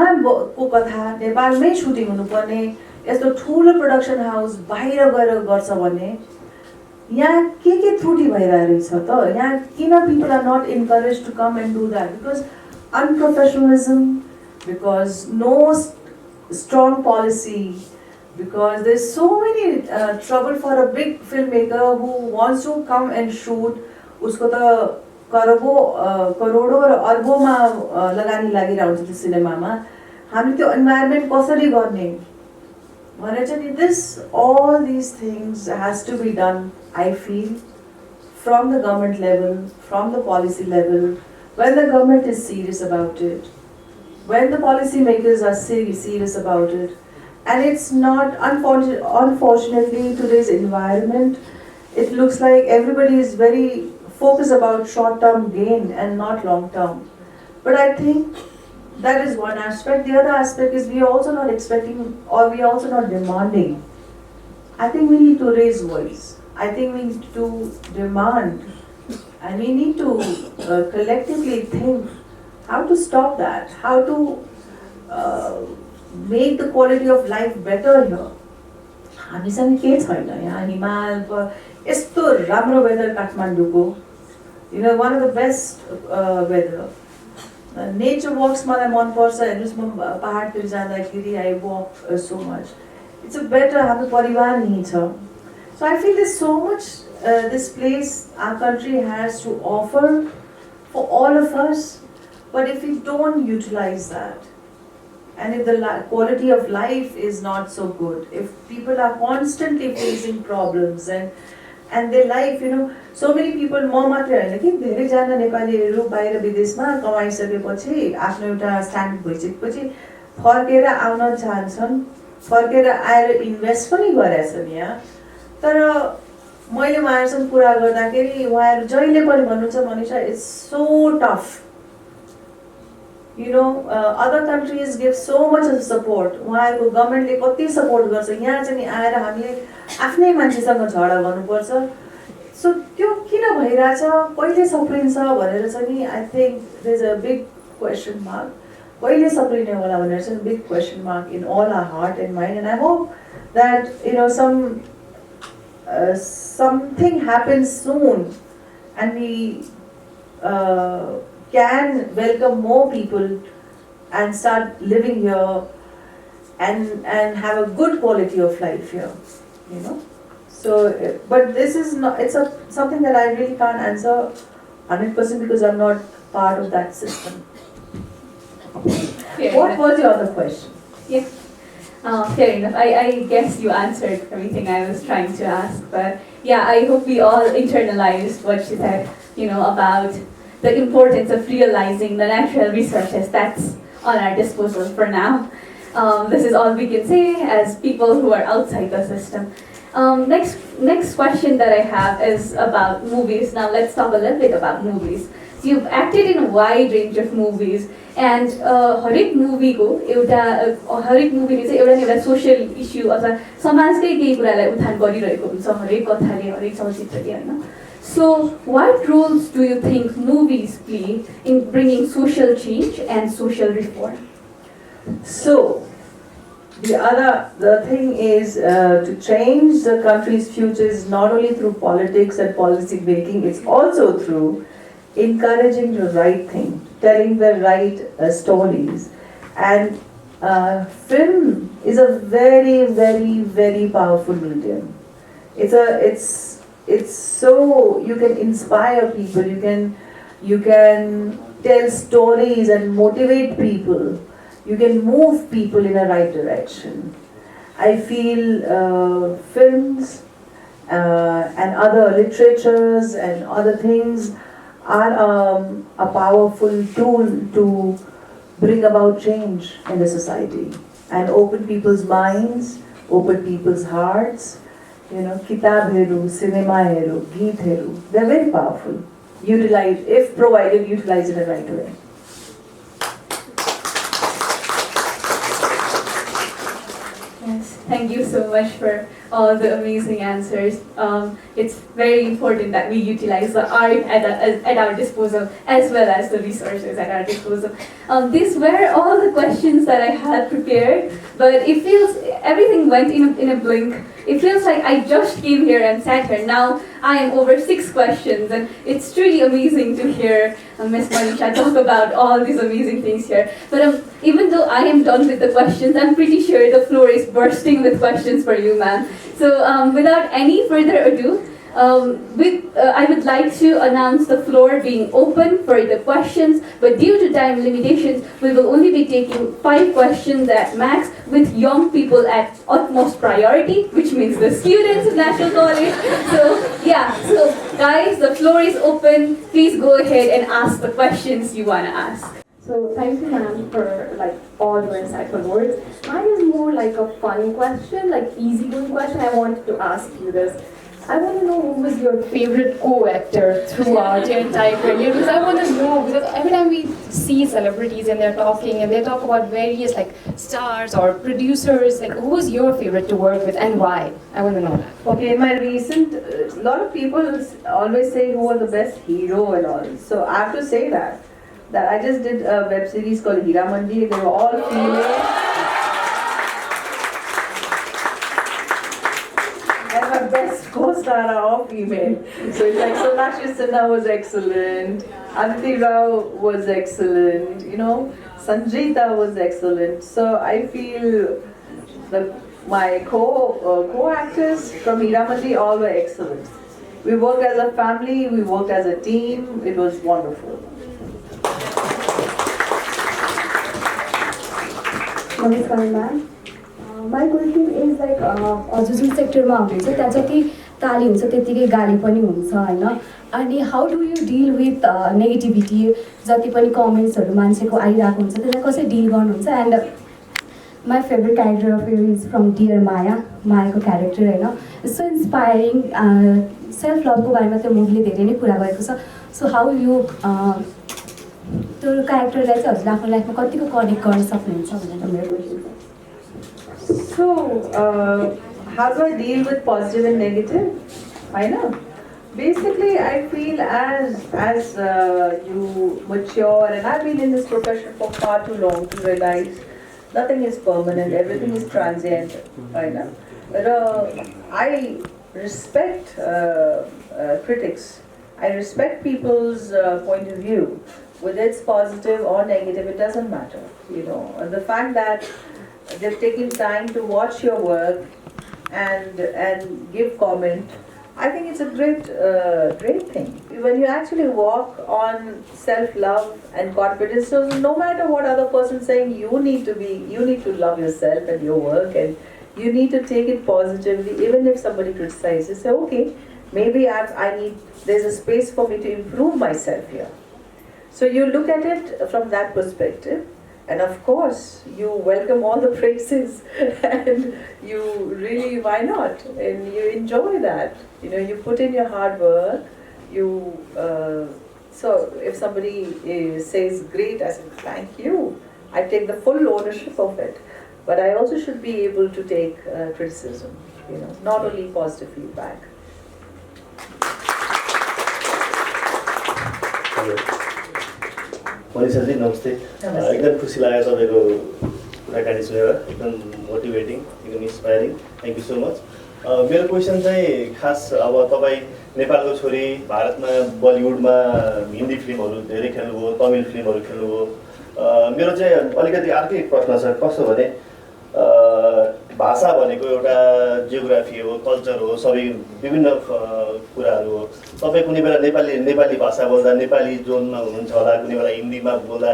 को कथा नेपालमै सुटिङ हुनुपर्ने यस्तो ठुलो प्रोडक्सन हाउस बाहिर गएर गर्छ भने यहाँ के त्रुटि भइरहेको छ त यहाँ किन people are not encouraged to come and do that because unprofessionalism, because no strong policy, because there's so many trouble for a big filmmaker who wants to come and shoot उसको त करोडौं र अर्बौंमा लगानी लागिरहेको हुन्छ त्यो सिनेमामा हामी त्यो इन्भाइरोमेन्ट कसरी गर्ने भनेर चाहिँ this all these things has to be done I feel from the government level, from the policy level, when the government is serious about it, when the policy makers are serious about it. And it's not, unfortunately, today's environment, it looks like everybody is very focused about short-term gain and not long-term. But I think that is one aspect. The other aspect is we are also not expecting or we are also not demanding. I think we need to raise voice. I think we need to demand and we need to collectively think how to stop that, how to make the quality of life better here. हामीसँग के छैन यहाँ हिमाल यस्तो राम्रो weather काठमाडौँको one of the best weather. Nature walks मलाई मन पर्छ हेर्नुस् म पहाडतिर जाँदाखेरि I walk so much. It's a better हाम्रो परिवार यही छ. So I feel there's so much this place our country has to offer for all of us, but if we don't utilize that, and if the quality of life is not so good, if people are constantly facing problems and their life, so many people म मात्रै हैन कि धेरैजना नेपालीहरु बाहिर विदेशमा कमाइसकेपछि आफ्नो एउटा standard भइसकेपछि फर्केर आउन चाहन्छन्, फर्केर आएर इन्भेस्ट पनि गरेछन् यहाँ. तर मैले उहाँहरुसँग कुरा गर्दाखेरि उहाँहरु जहिले पनि भन्नुहुन्छ Manisha it's so tough. Other countries give so much of support. उहाँहरुको गभर्नमेन्टले कति सपोर्ट गर्छ यहाँ चाहिँ आएर हामीले आफ्नै मान्छेसँग झगडा गर्नुपर्छ. सो त्यो किन भइराछ कहिले सप्रिन्छ भनेर चाहिँ I think there's a big question mark. कहिले सप्रिने होला भनेर चाहिँ big question mark in all our heart and mind, and I hope that something happens soon and we can welcome more people and start living here and have a good quality of life here, So, but this is not, it's something that I really can't answer 100% because I'm not part of that system. What was your other question? Yeah. Fair enough. I guess you answered everything I was trying to ask. But yeah, I hope we all internalized what she said, about the importance of realizing the natural resources that's on our disposal for now. This is all we can say as people who are outside the system. Next question that I have is about movies. Now let's talk a little bit about movies. So you've acted in a wide range of movies, and हरेक movie को हरेक movie चाहिँ एउटा न एउटा social issue अथवा समाजकै केही कुरालाई उठान गरिरहेको हुन्छ हरेक कथाले हरेक चलचित्रले हैन. So what roles do you think movies play in bringing social change and social reform? So the thing is to change the country's future is not only through politics and policy making, it's also through encouraging the right thing, telling the right stories. And film is a very, very, very powerful medium. It's so you can inspire people, you can tell stories and motivate people. You can move people in a right direction. I feel films and other literatures and other things are a powerful tool to bring about change in the society and open people's minds, open people's hearts. Kitabheru, cinemaheru, geetheru, they're very powerful. If provided, utilize in the right way. Yes, thank you so much for all the amazing answers. It's very important that we utilize the art at our disposal as well as the resources at our disposal. These were all the questions that I had prepared, but it feels everything went in a blink. It feels like I just came here and sat here. Now I am over 6 questions, and it's truly amazing to hear Miss Manisha talk about all these amazing things here. But even though I am done with the questions, I'm pretty sure the floor is bursting with questions for you, ma'am. So without any further ado, I would like to announce the floor being open for the questions, but due to time limitations, we will only be taking 5 questions at max, with young people at utmost priority, which means the students of National College. So guys, the floor is open. Please go ahead and ask the questions you want to ask. So thank you, ma'am, for all your insightful words. Mine is more like a fun question, like easygoing question. I wanted to ask you this. I want to know who was your favorite co-actor throughout your entire career, because I want to know, because every time we see celebrities and they're talking and they talk about various stars or producers, who was your favorite to work with and why? I want to know that. Okay, in my recent, a lot of people always say who was the best hero and all. So I have to say that I just did a web series called Hira Mandi. They were all female. And my best co-star are all female. So it's like Sonakshi Sinha was excellent, Aditi Rao was excellent, Sanjita was excellent. So I feel my co-actors from Hira Mandi all were excellent. We worked as a family, we worked as a team, it was wonderful. Namaskar, ma'am. My question is हजुर जुन सेक्टरमा हुनुहुन्छ त्यहाँ जति ताली हुन्छ त्यतिकै गाली पनि हुन्छ हैन अनि how do you deal with negativity जति पनि कमेन्ट्सहरू मान्छेको आइरहेको हुन्छ त्यसलाई कसरी डिल गर्नुहुन्छ and my favourite character of you is from Dear मायाको क्यारेक्टर हैन सो इन्सपायरिङ सेल्फ लभको बारेमा त्यो मुभीले धेरै नै कुरा गरेको छ सो हाउ यु त्यो क्यारेक्टरलाई चाहिँ हजुरले आफ्नो लाइफमा कतिको कनेक्ट गर्न सक्नुहुन्छ भनेर मेरो क्वेसन छ So, how do I deal with positive and negative? I know. Basically, I feel as you mature, and I've been in this profession for far too long to realize nothing is permanent, everything is transient. I know. But I respect critics. I respect people's point of view, whether it's positive or negative. It doesn't matter. And the fact that they've taken time to watch your work and give comment. I think it's a great thing. When you actually walk on self-love and confidence, so no matter what other person's saying, you need to love yourself and your work, and you need to take it positively. Even if somebody criticizes, say, okay, maybe there's a space for me to improve myself here. So you look at it from that perspective. And of course, you welcome all the praises and you really, why not? And you enjoy that. You put in your hard work. So if somebody says great, I say thank you. I take the full ownership of it. But I also should be able to take criticism, not only positive feedback. Manisha जी नमस्ते एकदम खुसी लाग्यो तपाईँको कुराकानी सुनेर एकदम motivating एकदम inspiring thank you so much मेरो क्वेसन चाहिँ खास अब तपाईँ नेपालको छोरी भारतमा बलिउडमा हिन्दी फिल्महरू धेरै खेल्नुभयो तमिल फिल्महरू खेल्नुभयो मेरो चाहिँ अलिकति अर्कै प्रश्न छ कस्तो भने भाषा भनेको एउटा जियोग्राफी हो कल्चर हो सबै विभिन्न कुराहरू हो तपाईँ कुनै बेला नेपाली भाषा बोल्दा नेपाली जोनमा हुनुहुन्छ होला कुनै बेला हिन्दीमा बोल्दा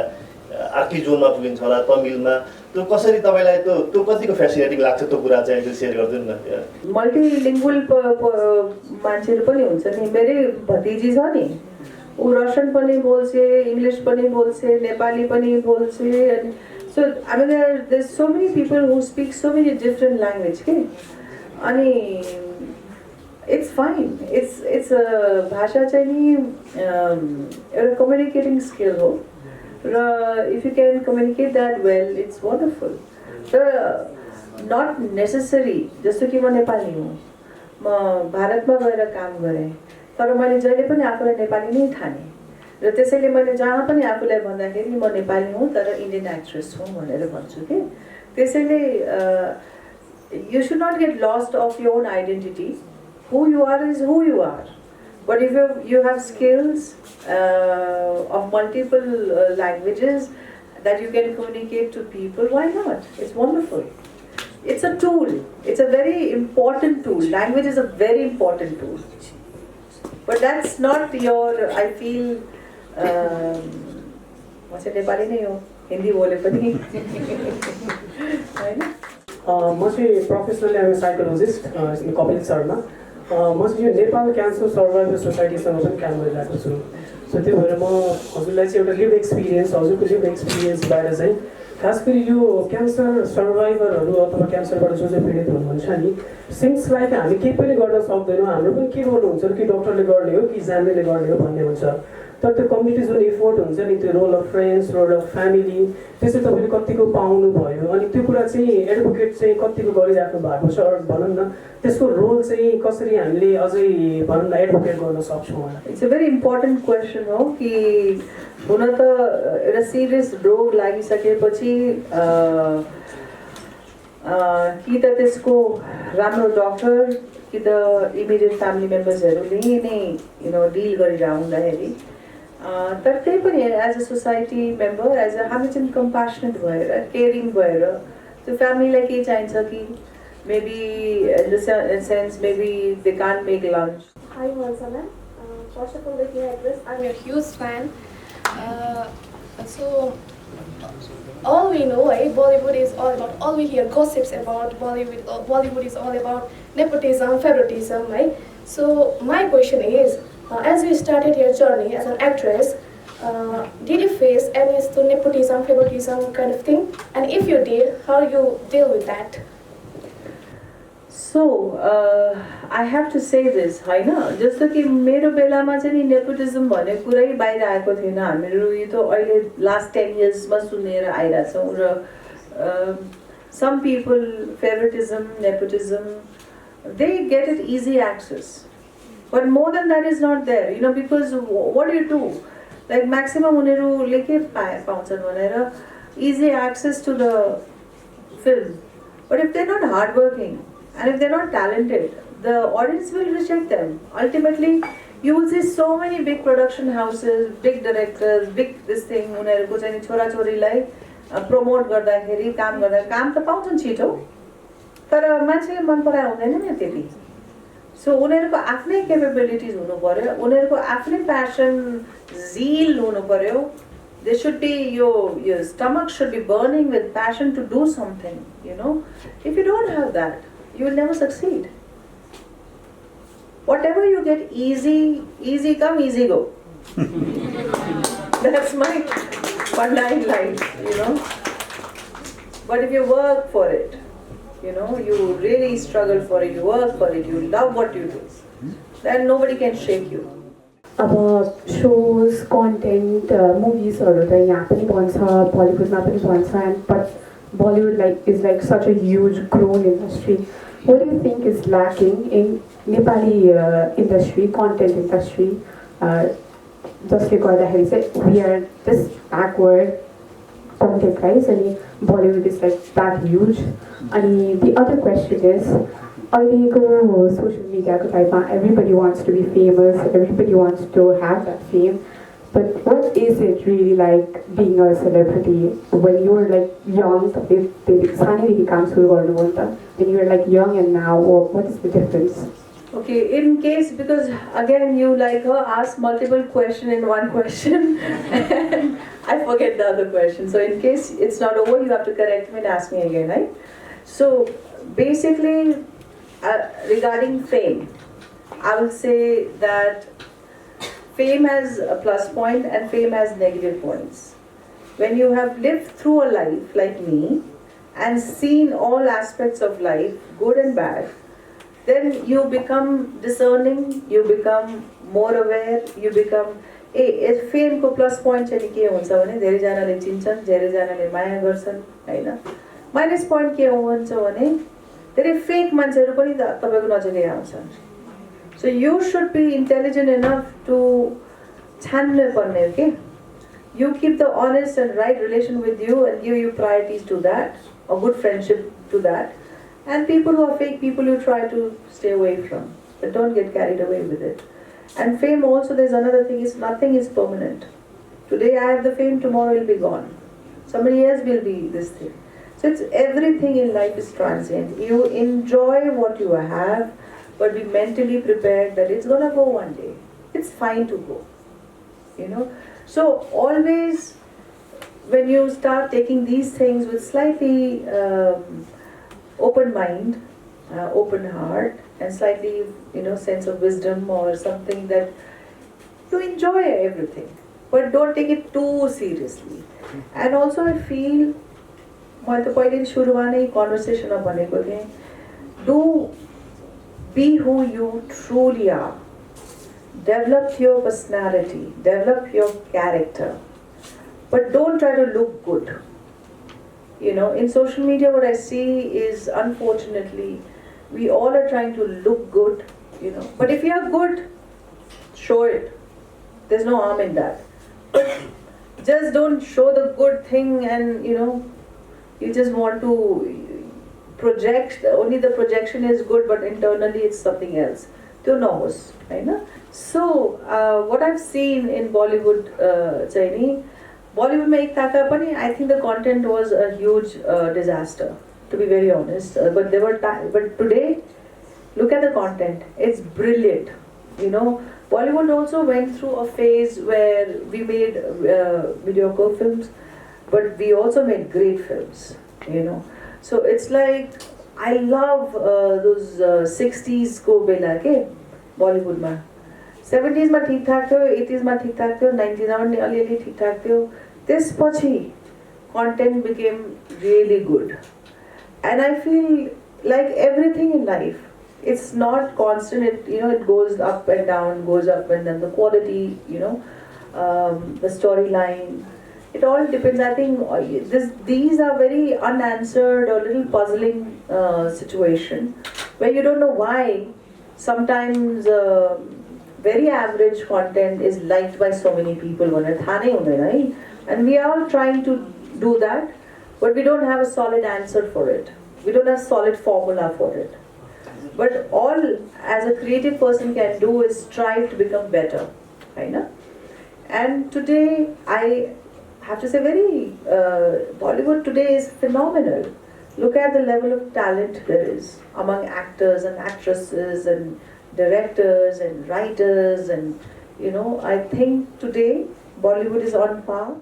अर्कै जोनमा पुगिन्छ होला तमिलमा त्यो कसरी तपाईँलाई त्यो कतिको फेसिनेटिङ लाग्छ त्यो कुरा चाहिँ अहिले सेयर गरिदिनु न मल्टिलिङ्गुअल मान्छेहरू पनि हुन्छ नि मेरै भतिजी छ नि ऊ रसियन पनि बोल्छे इङ्ग्लिस पनि बोल्छे नेपाली पनि बोल्छे So, I mean, there's so many people who speak so many different languages, okay? It's fine. It's a bhasha a communicating skill. If you can communicate that well, it's wonderful. So, nut necessary, जस्तो कि म नेपाली हुँ, म भारतमा गएर काम गरेँ, तर मैले जहिले पनि आफूलाई नेपाली नै ठाने र त्यसैले मैले जहाँ पनि आफूलाई भन्दाखेरि म नेपाली हुँ तर इन्डियन एक्ट्रेस हुँ भनेर भन्छु कि त्यसैले you should not get lost of your own identity. Who you are is who you are. But if you have skills of multiple languages that you can communicate to people, why not? It's wonderful. It's a tool. It's a very important tool. Language is a very important tool. But that's not your, I feel, what's it, Nepali nahi ho, Hindi bole pani. म चाहिँ professionally am a psychologist Kapil Sharma. म चाहिँ यो Nepal cancer survivor सोसाइटीसँग पनि काम गरिरहेको छु। सो त्यो भएर म हजुरलाई चाहिँ एउटा लिभ एक्सपिरियन्स, हजुरको लिभ एक्सपिरियन्सबाट चाहिँ खास गरी यो क्यान्सर सर्भाइभरहरू अथवा क्यान्सरबाट जो पीडित हुनुहुन्छ नि, सिम्स लाइक हामी केही पनि गर्न सक्दैनौँ, हाम्रो पनि के गर्नुहुन्छ कि डक्टरले गर्ने हो कि जान्नेले गर्ने हो भन्ने हुन्छ। तर त्यो कम्युनिटी जुन एफोर्ट हुन्छ नि, त्यो role of friends, role of family, त्यो चाहिँ तपाईँले कतिको पाउनु भयो अनि त्यो कुरा चाहिँ एडभोकेट चाहिँ कतिको गरिराख्नु भएको छ भनौँ न, त्यसको रोल चाहिँ कसरी हामीले अझै भनौँ न एडभोकेट गर्न सक्छौँ होला। It's a very important question हो कि हुन त एउटा सिरियस रोग लागिसकेपछि कि त त्यसको राम्रो डक्टर कि त इमिडिएट फ्यामिली मेम्बर्सहरूले नै डिल गरेर आउँदाखेरि तर त्यही पनि as a society member, as a हामी चाहिँ कम्प्यासनेट भएर केयरिङ भएर त्यो फ्यामिलीलाई के चाहिन्छ कि maybe in the sense maybe they can't make lunch. Hi, Manisha ma'am. First of all, let me address, I'm a huge fan. So, all we know, Bollywood is all about, all we hear gossips about Bollywood. Bollywood is all about nepotism, favoritism, right? So, my question is, as you started your journey as an actress, did you face any nepotism, favoritism kind of thing? And if you did, how you deal with that? So, I have to say this, होइन, जस्तो कि मेरो बेलामा चाहिँ नि nepotism भन्ने कुरै बाहिर आएको थिएन। हामीहरू यो त अहिले लास्ट 10 इयर्समा सुनेर आइरहेछौँ र some people, favoritism, nepotism, they get it easy access. But more than that is not there, because what do? Like maximum उनीहरूले के पाउँछन् भनेर easy access to the film. But if they're not hardworking, and if they're not talented, the audience will reject them. Ultimately, you will see so many big production houses, big directors, big this thing, उनीहरूको चाहिँ छोराछोरीलाई promote गर्दाखेरि काम त पाउँछन् छिटो, तर मान्छेले मन पराए हुँदैन नि त्यति। सो उनीहरूको आफ्नै केपेबिलिटिज हुनु पर्यो, उनीहरूको आफ्नै प्यासन, zeal हुनु पर्यो. There should be your stomach should be burning with passion to do something, If you don't have that, you will never succeed. Whatever you get easy come, easy go. That's my funda in life, But if you work for it, you really struggle for it, you work for it, you love what you do, then nobody can shake you. अब shows, content, moviesहरू त यहाँ पनि बन्छ, बलिउडमा पनि बन्छ, but Bollywood is like such a huge grown industry. What do you think is lacking in Nepali industry, content industry? Jसले गर्दाखेरि चाहिँ we are this backward content guys, and Bollywood is like that huge. And the other question is, अहिलेको social media को टाइममा everybody wants to be famous, everybody wants to have that fame. But what is it really like being a celebrity when you were like young? When you were like young and now, what is the difference? Okay, in case, because again you ask multiple questions in one question and I forget the other question. So in case it's not over, you have to correct me and ask me again, right? So basically, regarding fame, I will say that fame has a plus point and fame has negative points. When you have lived through a life like me and seen all aspects of life, good and bad, then you become discerning, you become more aware, you become फेमको plus point चाहिँ के हुन्छ भने धेरैजनाले चिन्छन्, धेरैजनाले माया गर्छन्, हैन? Minus point के हुन्छ भने धेरै फेक मान्छेहरू पनि तपाईँको नजिकै आउँछन्. So you should be intelligent enough to छान्नु पर्ने के. You keep the honest and right relation with you and give you priorities to that, a good friendship to that. And people who are fake people you try to stay away from. But don't get carried away with it. And fame also, there's another thing, is nothing is permanent. Today I have the fame, tomorrow it will be gone. Somebody else will be this thing. So it's everything in life is transient. You enjoy what you have, but be mentally prepared that it's gonna go one day. It's fine to go. You know? So always when you start taking these things with slightly open mind, open heart, and slightly, sense of wisdom or something, that you enjoy everything, but don't take it too seriously. And also I feel, मैले त पहिले सुरुमा नै कन्भर्सेसनमा भनेको थिएँ, do be who you truly are. Develop your personality, develop your character, but don't try to look good. In social media what I see is, unfortunately, we all are trying to look good, but if you are good, show it. There's no harm in that. But just don't show the good thing and you just want to project, only the projection is good, but internally it's something else. त्यो नहोस् हैन. So what I've seen in Bollywood, चाहिँ नि बलिउडमा एक ताका पनि, I think the content was a huge disaster, to be very honest. But today, look at the content. It's brilliant. Bollywood also went through a phase where we made mediocre films, but we also made great films. So it's like, I love those 60s को बेला के Bollywood मा. 70s मा ठीक ठाक थियो, 80s मा ठीक ठाक थियो, 90s मा पनि अलिअलि ठीक ठाक थियो. त्यसपछि content became really good. And I feel like everything in life, it's not constant. It goes up and down, goes up and down. The quality, the storyline, it all depends. I think these are very unanswered or little puzzling situation where you don't know why sometimes very average content is liked by so many people. And we are all trying to do that, but we don't have a solid answer for it. We don't have solid formula for it. But all as a creative person can do is strive to become better. And today I have to say, Bollywood today is phenomenal. Look at the level of talent there is among actors and actresses and directors and writers, and I think today Bollywood is on par.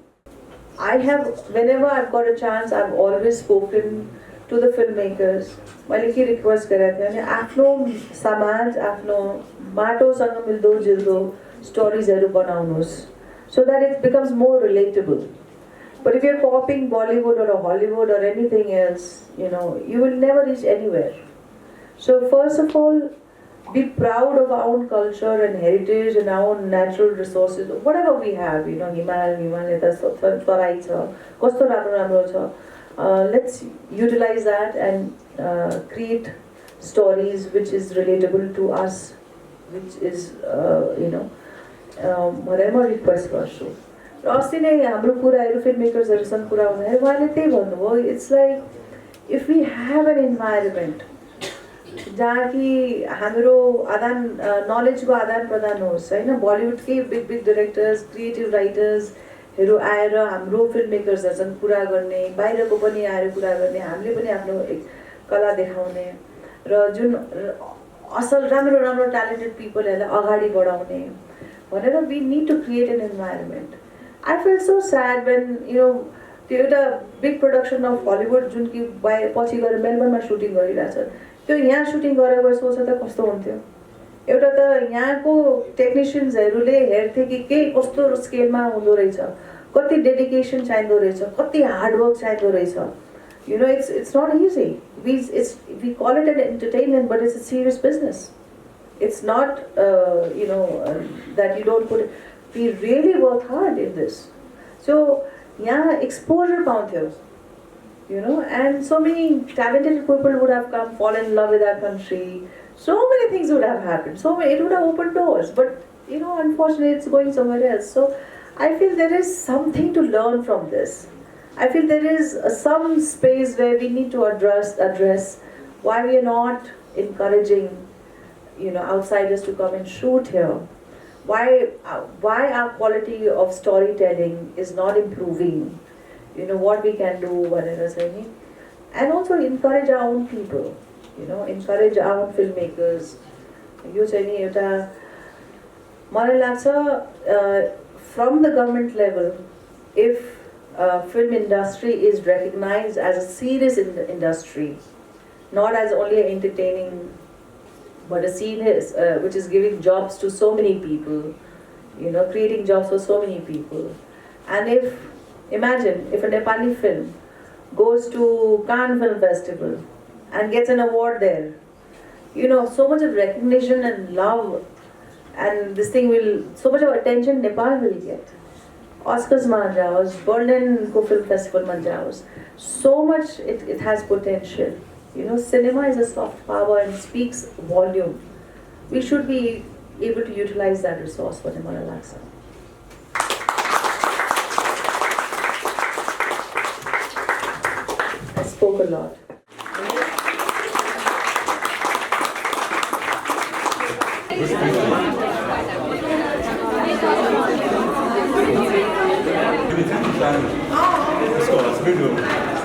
Whenever I've got a chance, I've always spoken to the filmmakers. मैले के request गरेको थिएँ भने आफ्नो समाज, आफ्नो माटोसँग मिल्दो जिल्दो स्टोरिजहरू बनाउनुहोस्, so that it becomes more relatable. But if you're copying Bollywood or Hollywood or anything else, you will never reach anywhere. So first of all, be proud of our own culture and heritage and our own natural resources, whatever we have, Himalaya, Tarai cha, kasto राम्रो छ. Let's utilize that and create stories which is relatable to us, which is, whatever request गर्छु. र अस्ति नै हाम्रो कुराहरू फिल्ममेकर्सहरूसँग कुरा हुँदाखेरि उहाँले त्यही भन्नुभयो, it's like if we have an environment जहाँ कि हाम्रो नलेजको आदान प्रदान होस् होइन, बलिउडकै बिग बिग डिरेक्टर्स, क्रिएटिभ राइटर्सहरू आएर हाम्रो फिल्ममेकर्सहरूसँग कुरा गर्ने, बाहिरको पनि आएर कुरा गर्ने, हामीले पनि आफ्नो कला देखाउने र जुन असल राम्रो राम्रो ट्यालेन्टेड पिपलहरूलाई अगाडि बढाउने भनेर we need to create an environment. I felt so sad when, त्यो एउटा बिग प्रोडक्सन अफ हलिउड जुन कि पछि गएर मेलबर्नमा सुटिङ गरिरहेछ, त्यो यहाँ सुटिङ गरेर सोच त कस्तो हुन्थ्यो. एउटा त यहाँको टेक्निसियन्सहरूले हेर्थे कि के कस्तो स्केलमा हुँदो रहेछ, कति डेडिकेसन चाहिँदो रहेछ, कति हार्डवर्क चाहिँदो रहेछ. It's not easy. We call it an entertainment, but it's a serious business. It's not, that you don't put it. We really work hard in this. So, यहाँ exposure पाउँथ्यो. and so many talented people would have come, fallen in love with our country. So many things would have happened. It would have opened doors. But unfortunately, it's going somewhere else. So I feel there is something to learn from this. I feel there is some space where we need to address why we are not encouraging, outsiders to come and shoot here. Why our quality of storytelling is not improving. What we can do, whatever saying, and also encourage our own people. Encourage our own filmmakers. यो चाहिँ नि एउटा मलाई लाग्छ from the government level, if film industry is recognized as a serious industry, not as only entertaining, but a serious which is giving jobs to so many people, creating jobs for so many people. And imagine if a Nepali film goes to Cannes Film Festival and gets an award there, so much of recognition and love, and this thing so much of attention Nepal will get. Oscars ma jaos, Berlin Film Festival ma jaos. So much it has potential. Cinema is a soft power and speaks volume. We should be able to utilize that resource for Nimala Laksa. I spoke a lot. Let's go, let's go.